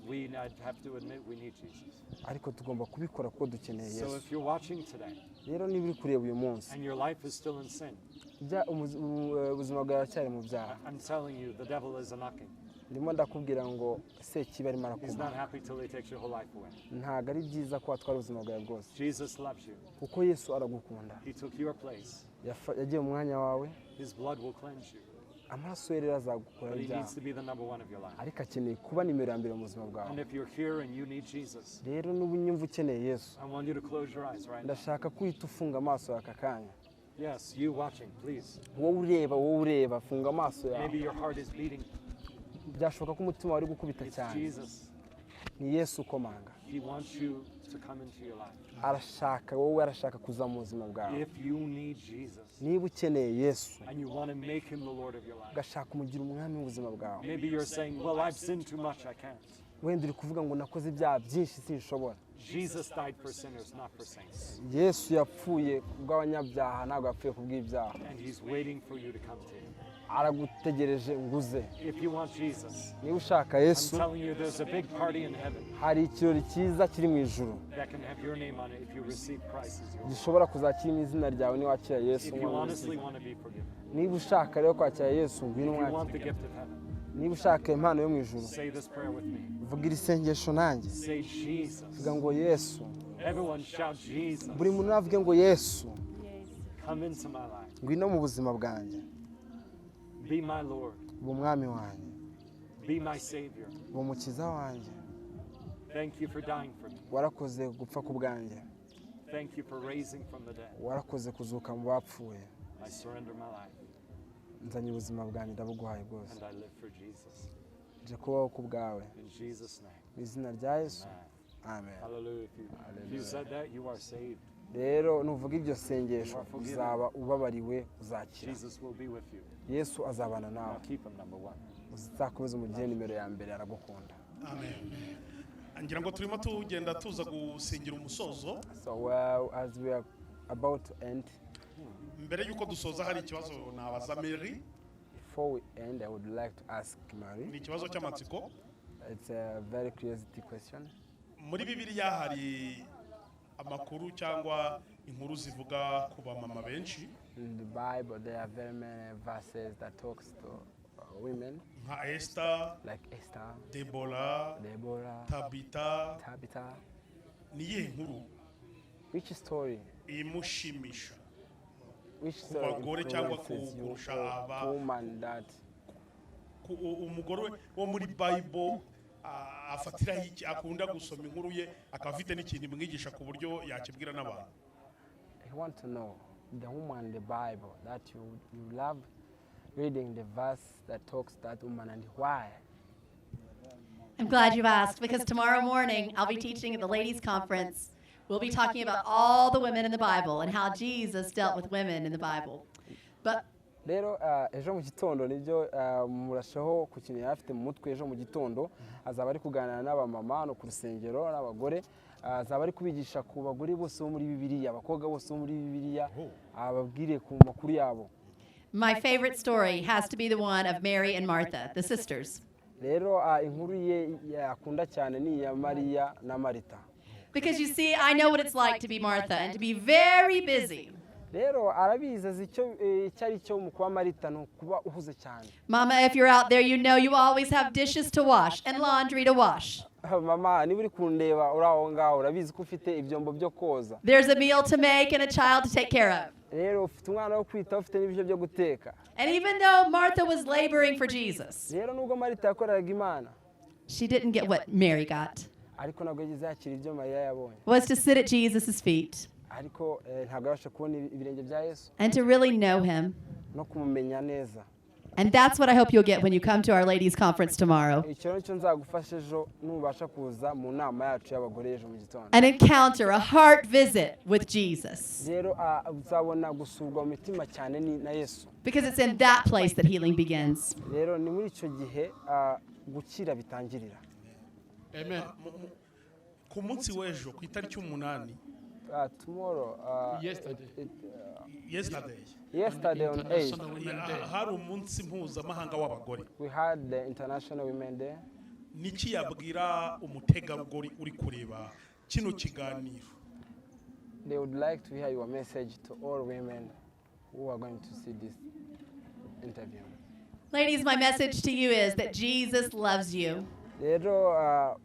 We have to admit we need Jesus. Ariko tugomba kubikora kuko dukeneye So Yesu. if you're watching today Rero niba uri kureba uyu munsi and your life is still in sin, ubuzima bwawe aracyari mu byaha. I'm telling you, the devil is knocking. Ndimo ndakubwira ngo Sekibi arimo He's not arakuba. happy till he takes your whole life away. Ntabwo ari byiza ko watwara ubuzima bwawe bwose. Jesus loves you. Kuko Yesu aragukunda. He took your place. Yagiye mu mwanya wawe. His blood will cleanse you. Amaraso ye rero azagukuraho But he ibyaha. needs to be the number one of your life. Ariko akeneye kuba nimero ya mbere mu buzima And bwawe. if you're here and you need Jesus, Rero n'ubu unyumva ukeneye Yesu. I want you to close your eyes right now. Ndashaka ko uhita ufunga amaso yawe aka kanya. Yes, you watching, please. Wowe ureba, funga amaso yawe. Maybe your heart is beating. Byashoboka ko umutima wawe uri gukubita It's cyane. Jesus. Ni Yesu ukomanga. He wants you to come into your life. Arashaka kuza mu buzima bwawe. If you need Jesus Niba ukeneye Yesu, and you want to make him the Lord of your life, ugashaka umugira umwami w'ubuzima bwawe. maybe you're saying, well, I've sinned too much, I can't. Wenda uri kuvuga ngo nakoze ibyaha byinshi sinshobora. Jesus died for sinners, not for saints. Yesu yapfuye kubw'abanyabyaha ntabwo yapfuye kubw'ibyaha. And he's waiting for you to come to him. Aragutegereje nguze. If you want Jesus, Niba ushaka I'm Yesu, telling you, there's a big party in heaven hari ikirori cyiza kiri mu ijuru. that can have your name on it if you receive Christ as your Lord. Gishobora kuzakirimo izina ryawe niwakira Yesu. If you honestly want to be forgiven, Niba ushaka rero kwakira Yesu, ngwino if you want the umwakire. gift of heaven, Niba ushaka impano yo mu ijuru, say this prayer with me. vuga iri sengesho nanjye. Say Jesus. Vuga ngo Yesu. Everyone shout Jesus. Buri muntu avuge ngo Yesu, Come into my life. ngwino mu buzima bwanjye. Be my Lord. Uba umwami wanjye. Be my Savior. Uba umukiza wanjye. Thank you for dying for me. Warakoze gupfa ku bwanjye. Thank you for raising from the dead. Warakoze kuzuka mu bapfuye. I surrender my life Nzanye ubuzima bwanjye ndabuguhaye bwose. and I live for Jesus. Nje kubaho ku bwawe. In Jesus' name. Mu izina rya Yesu. Amen. Amen. Hallelujah. If you said that, you are saved. Rero nuvuga iryo sengesho uzaba ubabariwe uzakira. Jesus will be with you. Yesu azabana Now nawe. keep him number one. Uzakomeza umugire nimero ya mbere aragukunda. amen ngira ngo turimo tugenda tuza gusingira umusozo. So well, as we are about to end, Mbere y'uko dusoza hari ikibazo nabaza Mary. before we end, I would like to ask Mary. Ni ikibazo cy'amatsiko. It's a very curiosity question. Muri Bibiliya hari amakuru cyangwa inkuru zivuga ku bamama benshi In the Bible, there are very many verses that talks to women, nka Esther, like Esther, Deborah, Deborah, Tabitha. Tabitha. Ni iyihe nkuru Which story? imushimisha Which ku story bagore cyangwa influences you kurusha or aba woman that umugore wo muri Bible afatiraho iki akunda gusoma inkuru ye akaba afite n'ikintu imwigisha ku buryo yakibwira n'abantu. I want to know the woman in the Bible that you love reading the verse that talks that woman and why? I'm glad you've asked because tomorrow morning I'll be teaching at the ladies' conference. We'll be talking about all the women in the Bible and how Jesus dealt with women in the Bible. But rero ejo mu gitondo nibyo murasheho ku kintu yafite mu mutwe ejo mu gitondo azaba ari kuganira n'abamama no ku rusengero n'abagore azaba ari kubigisha ku bagore bose bo muri Bibiliya abakobwa bose bo muri Bibiliya ababwire ku makuru yabo. my favorite story has to be the one of Mary and Martha, the sisters. rero inkuru ye yakunda cyane ni iya Mariya na Marita. Because you see, I know what it's like to be Martha and to be very busy. rero arabizi azi icyari cyo mu kuba Marita no kuba uhuze cyane. Mama, if you're out there, you know you always have dishes to wash and laundry to wash. Mama niba uri kundeba uraho ngaho urabizi ko ufite ibyombo byo koza. There's a meal to make and a child to take care of. rero ufite umwana wo kwita ufite n'ibyo byo guteka. And even though Martha was laboring for Jesus, rero nubwo Marita yakoreraga Imana she didn't get what Mary got, ariko ntabwo yagize yakira ibyo Mariya yabonye. was to sit at Jesus' feet ariko ntabwo yabasha kubona ibirenge bya Yesu and to really know him. no kumumenya neza. And that's what I hope you'll get when you come to our ladies' conference tomorrow. icyo nicyo nzagufasha ejo nubasha kuza mu nama yacu y'abagore ejo mu gitondo. An encounter, a heart visit with Jesus. rero uzabona gusurwa mu mitima cyane na Yesu. Because it's in that place that healing begins. rero ni muri icyo gihe gukira bitangirira. Amen. ku munsi w'ejo ku itariki 8 tomorrow yesterday on 8 hari umunsi mpuzamahanga w'abagore. we had the International Women Day. niki yabwira umutegarugori uri kureba kino kiganiro? They would like to hear your message to all women who are going to see this interview. Ladies, my message to you is that Jesus loves you. rero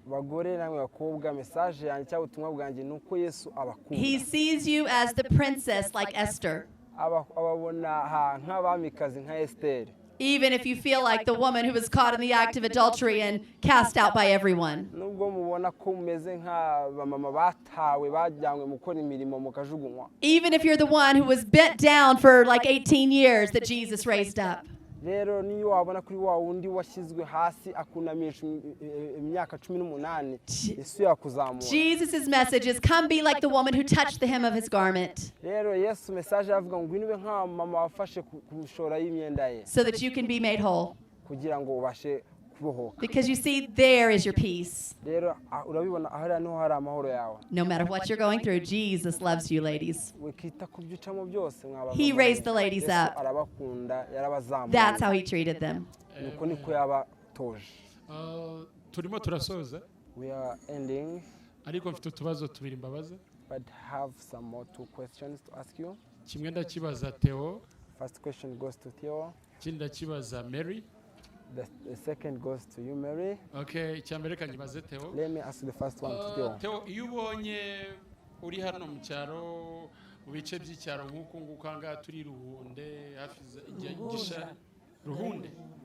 bagore namwe bakobwa message yanjye cyangwa ubutumwa bwanjye ni uko Yesu abakunda. He sees you as the princess like Esther. ababona nk'abamikazi nka Esther. Even if you feel like the woman who was caught in the act of adultery and cast out by everyone. nubwo mubona ko mumeze nk'abamama batawe bajyanywe mu gukora imirimo mukajugunywa. Even if you're the one who was bent down for like 18 years that Jesus raised up. rero niyo wabona kuri wa wundi washyizwe hasi akunamisha imyaka 18 Yesu yakuzamura. Jesus' message is come be like the woman who touched the hem of his garment. rero Yesu message yavuga ngo inube nka mama wafashe kushora y'imyenda ye. So that you can be made whole. kugira ngo ubashe kubohoka. Because you see, there is your peace. rero urabibona ahari niho hari amahoro yawe. No matter what you're going through, Jesus loves you, ladies. wikita kubyucamo byose mwaba. He raised the ladies up. arabakunda yarabazamuye. That's how he treated them. nuko niko yabatoje. turimo turasoza. We are ending. ariko mfite utubazo tubiri mbabaza. But have some more 2 questions to ask you. kimwe ndakibaza Theo. First question goes to Theo. ikindi ndakibaza Mary. The second goes to you, Mary. Okay, icyambere kanyibaze Theo. Let me ask the first one to Theo. Theo, iyo ubonye uri hano mu cyaro mu bice by'icyaro nk'uko ngukanga turi Ruhunde hafi Gisha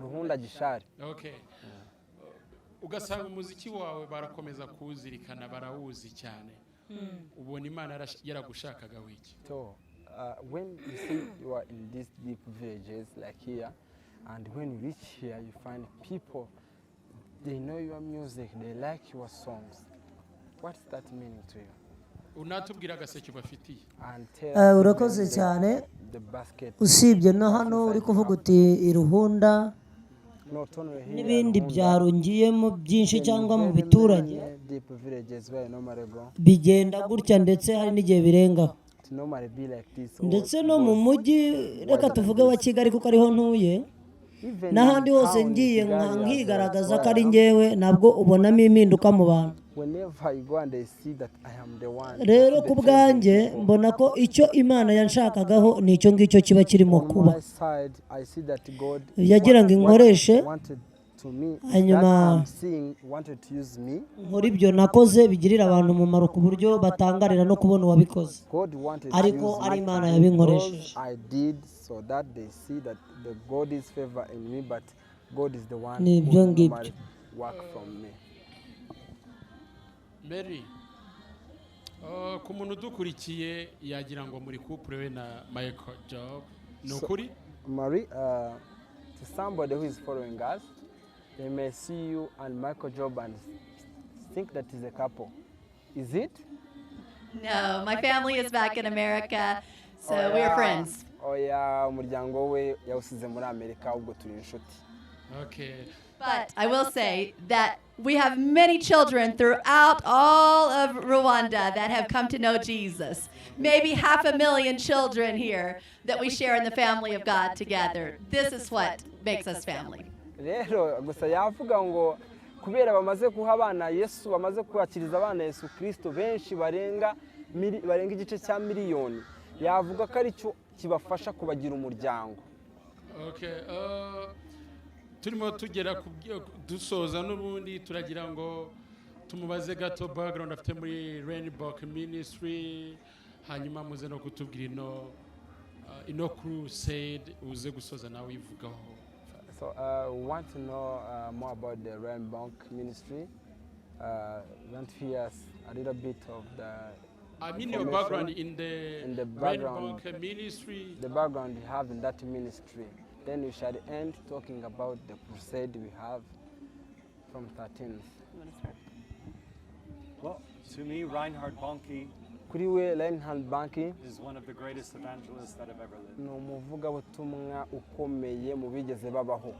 Ruhunda Gishari. Okay. Ugasanga umuziki wawe barakomeza kuwuzirikana barawuzi cyane. Ubona Imana yaragushakaga wiki. So, when you see you are in these deep villages like here, and when you reach here, you find people, they know your music, they like your songs. What's that meaning to you? Unatubwira agaseke bafitiye. urakoze cyane. usibye no hano uri kuvuga uti iruhunda n'ibindi byaro ngiyemo byinshi cyangwa mu bituranye bigenda gutya ndetse hari n'igihe birengaho. ndetse no mu mujyi reka tuvuge wa Kigali kuko ariho ntuye n'ahandi hose ngiye nkigaragaza ko ari njyewe nabwo ubonamo impinduka mu bantu. rero ku bwanjye mbona ko icyo Imana yanshakagaho ni icyo ngicyo kiba kirimo kuba. yagira ngo inkoreshe hanyuma nkora ibyo nakoze bigirira abantu umumaro ku buryo batangarira no kubona uwabikoze ariko ari Imana yabinkoresheje. ni ibyo ngibyo. Mary, ku muntu udukurikiye yagira ngo muri couple we na Michael Job ni ukuri? Mary, to somebody who is following us, they may see you and Michael Jordan think that is a couple. Is it? No, my family is back in America, so we are friends. Oya, umuryango we yawusize muri Amerika ubwo turi inshuti. Okay. But I will say that we have many children throughout all of Rwanda that have come to know Jesus. Maybe 500,000 children here that we share in the family of God together. This is what makes us family. Rero gusa yavuga ngo kubera bamaze kuha abana Yesu, bamaze kwakiriza abana Yesu Kristo benshi barenga igice cya miliyoni, yavuga ko ari cyo kibafasha kubagira umuryango. Okay. Turimo tugera dusoza n'ubundi turagira ngo tumubaze gato background afite muri Rainbow Ministry, hanyuma muze no kutubwira ino crusade uze gusoza nawe ivugaho. So we want to know more about the Rainbow Ministry. Want to hear a little bit of the I mean your background in the Rainbow Ministry. The background you have in that ministry. Then we shall end talking about the crusade we have from 13th. Well, to me, Reinhard Bonnke Kuri we Reinhard Bonnke is one of the greatest evangelists that have ever lived. ni umuvugabutumwa ukomeye mu bigeze babaho.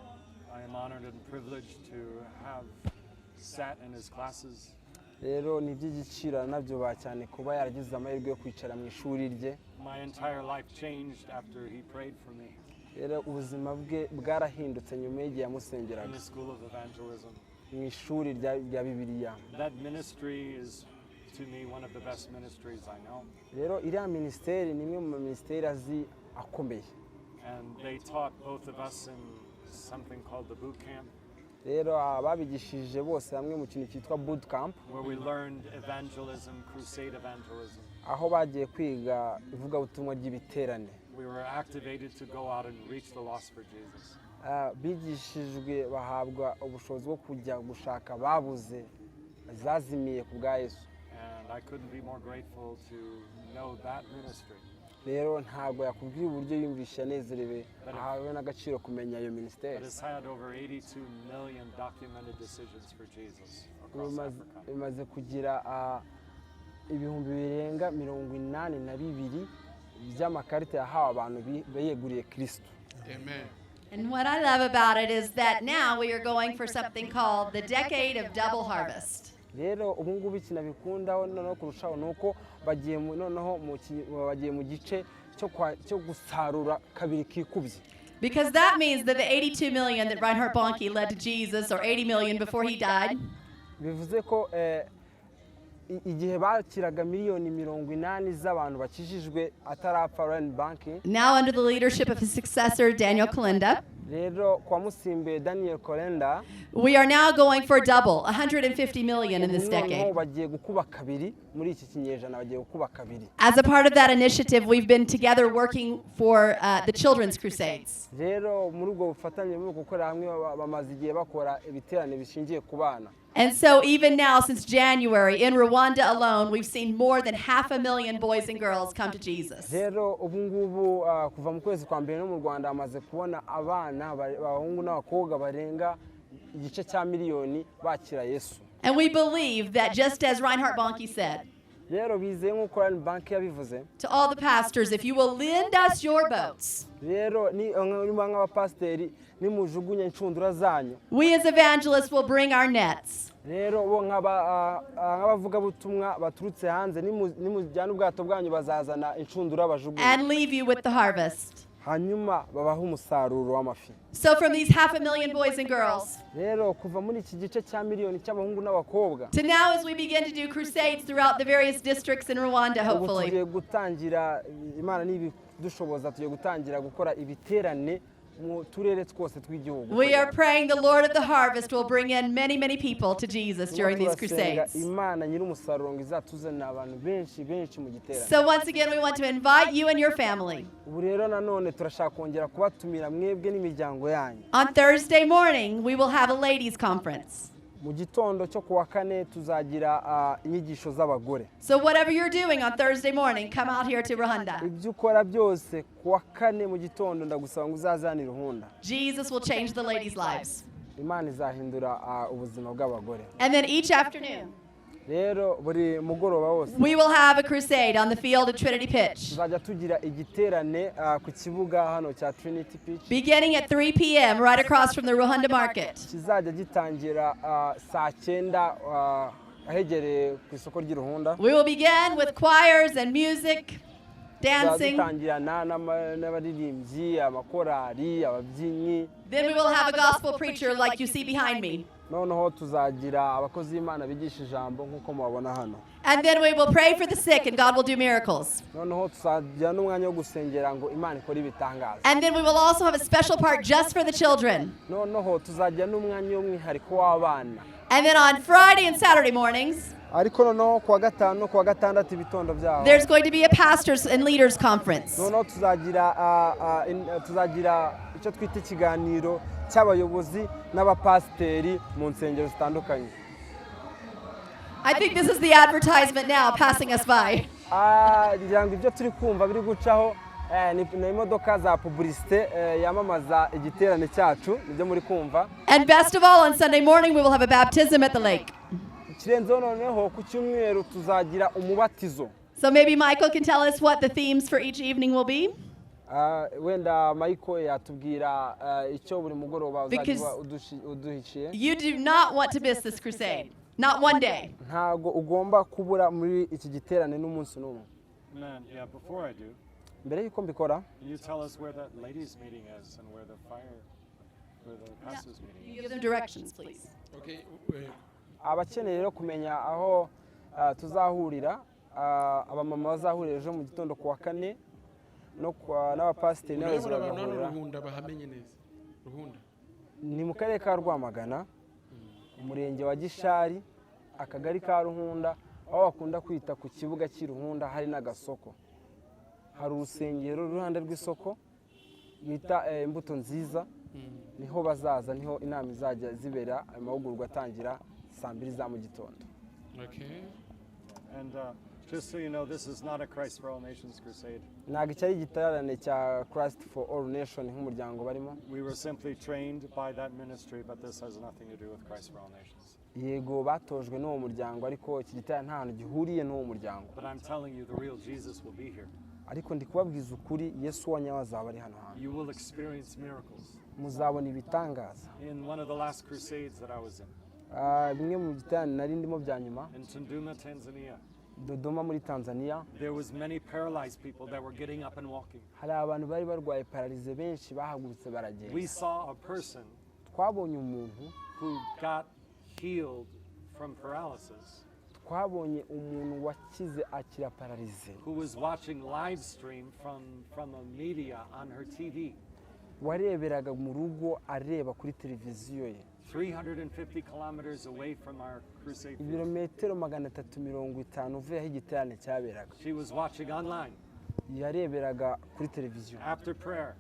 I am honored and privileged to have sat in his classes. Rero ni iby'igiciro nabyo cyane kuba yaragize amahirwe yo kwicara mu ishuri rye. My entire life changed after he prayed for me Rero ubuzima bwe bwarahindutse nyuma y'igihe in yamusengeraga the school of evangelism. mu ishuri rya Bibiliya. That ministry is, to me, one of the best ministries I know. Rero iriya minisiteri ni imwe mu minisiteri azi akomeye. And they taught both of us in something called the boot camp, Rero ababigishije bose hamwe mu kintu cyitwa boot camp, where we learned evangelism, crusade evangelism. aho bagiye kwiga ivugabutumwa ry'ibiterane. We were activated to go out and reach the lost for Jesus. Bigishijwe bahabwa ubushobozi bwo kujya gushaka ababuze zazimiye ku bwa Yesu. And I couldn't be more grateful to know that ministry. Rero ntabwo yakubwiye uburyo yumvishe anezerewe ahawe n'agaciro kumenya iyo That minisiteri. has had over 82 million documented decisions for Jesus across Africa. Bimaze kugira ibihumbi birenga 82 by'amakarita yahawe abantu biyeguriye Kristo. Amen. And what I love about it is that now we are going for something called the Decade of Double Harvest. Rero ubu ngubu ikinabikunda noneho kurushaho nuko bagiye mu gice cyo gusarura kabiri kikubye. Because that means that the 82 million that Reinhard Bonnke led to Jesus, or 80 million before he died, Bivuze ko igihe bakiraga miliyoni 80 z'abantu bakijijwe atarapfa Reinhard Bonnke, now under the leadership of his successor, Daniel Kolenda, rero kwa musimbe Daniel Kolenda, we are now going for double, 150 million in this noneho decade. bagiye gukuba kabiri muri iki kinyejana, bagiye gukuba kabiri. As a part of that initiative, we've been together working for the Children's Crusades. Rero muri ubwo bufatanye bwo gukora hamwe bamaze igihe bakora ibiterane bishingiye ku bana. And so even now, since January, in Rwanda alone, we've seen more than 500,000 boys and girls come to Jesus. Rero ubu ngubu kuva mu kwezi kwa mbere no mu Rwanda amaze kubona abana abahungu n'abakobwa barenga igice cya miliyoni bakira Yesu. And we believe that just as Reinhard Bonnke said, Rero bizeye nk'uko Reinhard Bonnke yabivuze, to all the pastors, if you will lend us your boats, rero niba nk'abapasiteri nimujugunye inshundura zanyu, we as evangelists will bring our nets. rero bo nk'abavugabutumwa baturutse hanze nimujyana ubwato bwanyu bazazana inshundura bajugunye, And leave you with the harvest. hanyuma babaha umusaruro w'amafi. So from these 500,000 boys and girls, Rero kuva muri iki gice cya miliyoni cy'abahungu n'abakobwa, to now as we begin to do crusades throughout the various districts in Rwanda, ubu hopefully, tugiye gutangira, Imana nibidushoboza, tugiye gutangira gukora ibiterane mu turere twose tw'igihugu. we are praying the Lord of the harvest will bring in many, many people to Jesus during these crusades. Imana nyir'umusaruro ngo izatuzanira abantu benshi mu giterane. So once again, we want to invite you and your family. Ubu rero nanone turashaka kongera kubatumira mwebwe n'imiryango yanyu. On Thursday morning, we will have a ladies' conference. Mu gitondo cyo kuwa kane tuzagira inyigisho z'abagore. So whatever you're doing on Thursday morning, come out here to Rwanda. Ibyo ukora byose kuwa kane mu gitondo ndagusaba ngo uzazane Ruhunda. Jesus will change the ladies' lives. Imana izahindura ubuzima bw'abagore. And then each afternoon, Rero buri mugoroba wose we will have a crusade on the field at Trinity Pitch, tuzajya tugira igiterane ku kibuga hano cya Trinity Pitch beginning at 3 p.m. right across from the Rwanda Market. kizajya gitangira saa 9 ahegereye ku isoko ry'Iruhunda. We will begin with choirs and music, dancing. Tuzatangirana n'abaririmbyi, amakorari, ababyinnyi. Then we will have a gospel preacher like you see behind me. Noneho tuzagira abakozi b'Imana bigisha ijambo nk'uko mubabona hano. And then we will pray for the sick and God will do miracles. Noneho tuzagira n'umwanya wo gusengera ngo Imana ikore ibitangaza. And then we will also have a special part just for the children. Noneho tuzagira n'umwanya w'umwihariko w'abana. And then on Friday and Saturday mornings, Ariko noneho kuwa gatanu no kuwa gatandatu ibitondo byabo. there's going to be a pastors and leaders conference. Noneho tuzagira icyo twita ikiganiro cy'abayobozi n'abapasiteri mu nsengero zitandukanye. I think this is the advertisement now passing us by. Ngira ngo ibyo turi kumva biri gucaho ni imodoka za publicité yamamaza igiterane cyacu nibyo muri kumva. And best of all, on Sunday morning, we will have a baptism at the lake. Ikirenzeho noneho ku cyumweru tuzagira umubatizo. So maybe Michael can tell us what the themes for each evening will be? Wenda Michael yatubwira icyo buri mugoroba uzajya uduhishiye. You do not want to miss this crusade. Not one day. Ntago ugomba kubura muri iki giterane n'umunsi n'umwe. Man, yeah, before I do, Mbere yuko mbikora, can you tell us where that ladies' meeting is and where the pastors' meeting You give them directions, please. Okay, abakeneye rero kumenya aho tuzahurira, abamama bazahurira ejo mu gitondo kuwa 4 no n'abapasiteri n'abayobozi bagahurira. Ruhunda bahamenye neza. Ruhunda. Ni mu karere ka Rwamagana, umurenge wa Gishari, akagari ka Ruhunda, aho bakunda kwita ku kibuga cy'Iruhunda hari n'agasoko. Hari urusengero ruhande rw'isoko bita imbuto nziza, niho bazaza, niho inama izajya zibera, amahugurwa atangira saa 2 za mu gitondo. Okay. And just so you know, this is not a Christ for All Nations crusade. Ntabwo cyari igiterane cya Christ for All Nations nk'umuryango barimo. We were simply trained by that ministry, but this has nothing to do with Christ for All Nations. Yego batojwe n'uwo muryango, ariko iki giterane nta hantu gihuriye n'uwo muryango. But I'm telling you, the real Jesus will be here. Ariko ndi kubabwiza ukuri, Yesu wa nyawe azaba ari hano hantu. You will experience miracles. Muzabona ibitangaza. In one of the last crusades that I was in, Bimwe mu giterane nari ndimo bya nyuma, in Tunduma, Tanzania, Dodoma muri Tanzania, there was many paralyzed people that were getting up and walking. hari abantu bari barwaye paralize benshi bahagurutse baragenda. We saw a person Twabonye umuntu, who got healed from paralysis, twabonye umuntu wakize akira paralize, who was watching live stream from a media on her TV. wareberaga mu rugo areba kuri televiziyo ye. 350 kilometers away from our crusade. Ibirometero 350 uvuye aho igiterane cyaberaga. She was watching online. Yareberaga kuri televiziyo. After prayer,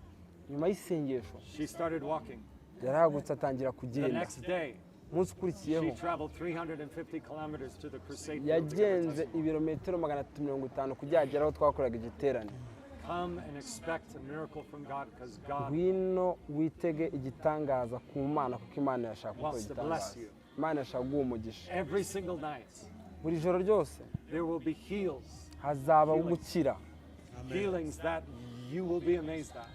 Nyuma y'isengesho she started walking. yarahagurutse atangira The kugenda. next day, Umunsi she ukurikiyeho traveled 350 kilometers to the crusade field to give her yagenze testimony. ibirometero 350 kugira agere aho twakoraga igiterane. Come and expect a miracle from God, because God Ngwino witege igitangaza ku Mana, kuko Imana yashaka gukora wants to bless igitangaza. you. Imana yashaka guha umugisha. Every single night, Buri joro ryose there will be heals, hazaba gukira. healings that you will be amazed at.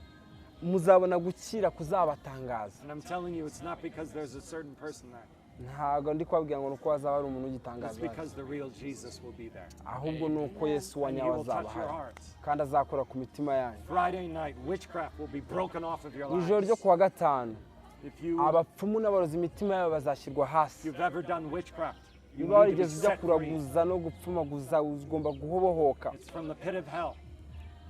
Muzabona gukira kuzabatangaza. And I'm telling you, it's not because there's a certain person there. Ntabwo ndi kubabwira ngo nuko hazaba ari umuntu It's ugitangaza, because the real Jesus will be there. ahubwo nuko Yesu wa And he nyawe will azaba touch your ahari hearts. kandi azakora ku mitima yanyu. Friday night, witchcraft will be broken off of your Ijoro ryo lives. kuwa gatanu If abapfumu n'abarozi imitima yabo bazashyirwa hasi. you've ever done witchcraft, you Niba need to be warigeze ujya set free. kuraguza no gupfumaguza, ugomba guhobohoka. It's from the pit of hell.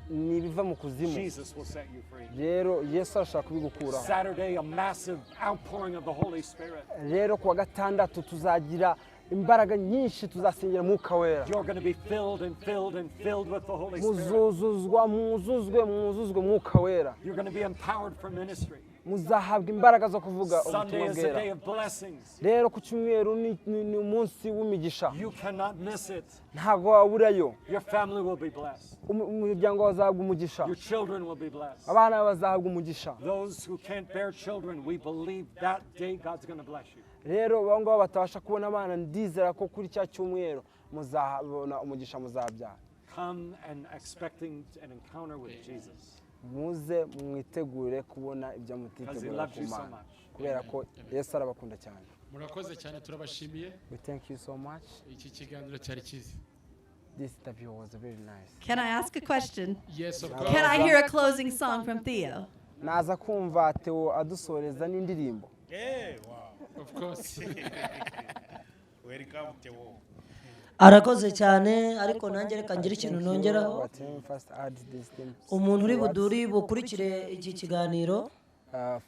Ni ibiva mu kuzimu. Jesus will set you free. Rero Yesu arashaka kubigukuraho. Saturday, a massive outpouring of the Holy Spirit. Rero kuwa gatandatu tuzagira imbaraga nyinshi, tuzasengera Mwuka Wera. You're going to be filled and filled and filled with the Holy Spirit. Muzuzuzwa, mwuzuzwe Mwuka Wera. You're going to be empowered for ministry. muzahabwa imbaraga zo kuvuga Sunday ubutumwa is a bwera. day of blessings. Rero ku cyumweru ni umunsi w'imigisha, You cannot miss it. ntabwo waburayo. Your family will be blessed. Umuryango wazahabwa umugisha, Your children will be blessed. abana bazahabwa umugisha. Those who can't bear children, we believe that day God's going to bless you. Rero abo ngabo batabasha kubona abana, ndizera ko kuri cya cyumweru muzabona umugisha, muzabyara. Come and expecting an encounter with Jesus. Muze mwitegure kubona ibyo mutitegura ku Mana, kubera ko Yesu arabakunda cyane. murakoze cyane turabashimiye. We thank you so much. Iki kiganiro cyari cyiza. This interview was very nice. Can I ask a question? Yes, of course. Can I hear a closing song from Theo? Naza kumva Theo adusoreza n'indirimbo. Wow. Of course. Welcome Theo. arakoze cyane, ariko nanjye reka ngire ikintu nongeraho. But let me first add this thing. Umuntu uri buduri bukurikire iki kiganiro,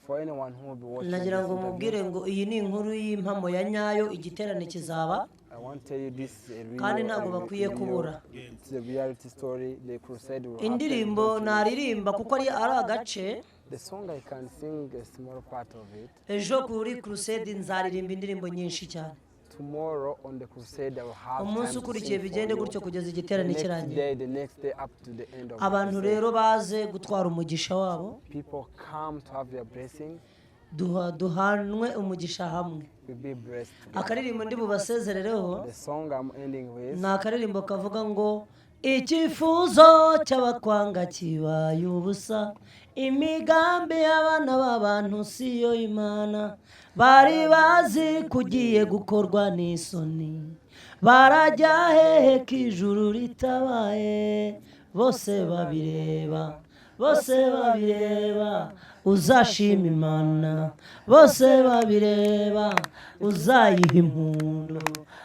For anyone who will be watching nagira this ngo interview, mubwire ngo iyi ni inkuru y'impamo ya nyayo, igiterane kizaba I want to tell you this is a real, kandi ntabwo bakwiye kubura. It's a reality story. The crusade will Indirimbo happen. naririmba kuko ari agace. The song I can sing a small part of it. Ejo kuri crusade nzaririmba indirimbo nyinshi cyane. Tomorrow on the crusade I will have Umunsi time to ukurikiye sing bigende for you. gutyo kugeza igiterane kirangiye. The next day up to the end of the Abantu crusade. rero baze gutwara umugisha wabo, People come to have their blessing. duhanwe umugisha hamwe. We be blessed. Akaririmbo ndi bubasezerereho The song I'm ending with. ni akaririmbo kavuga ngo icyifuzo cy'abakwanga kibaye ubusa, imigambi y'abana b'abantu siyo Imana, bari bazi kugiye gukorwa n'isoni, barajya hehe k'ijuru ritabaye, bose babireba, bose babireba, uzashima Imana, bose babireba, uzayiha impundu,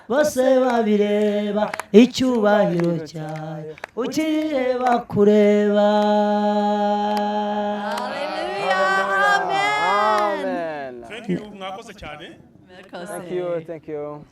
bose babireba, icyubahiro cyayo ukireba kureba. Hallelujah. Amen. Amen. Thank you, mwakoze cyane. Thank you. Thank you.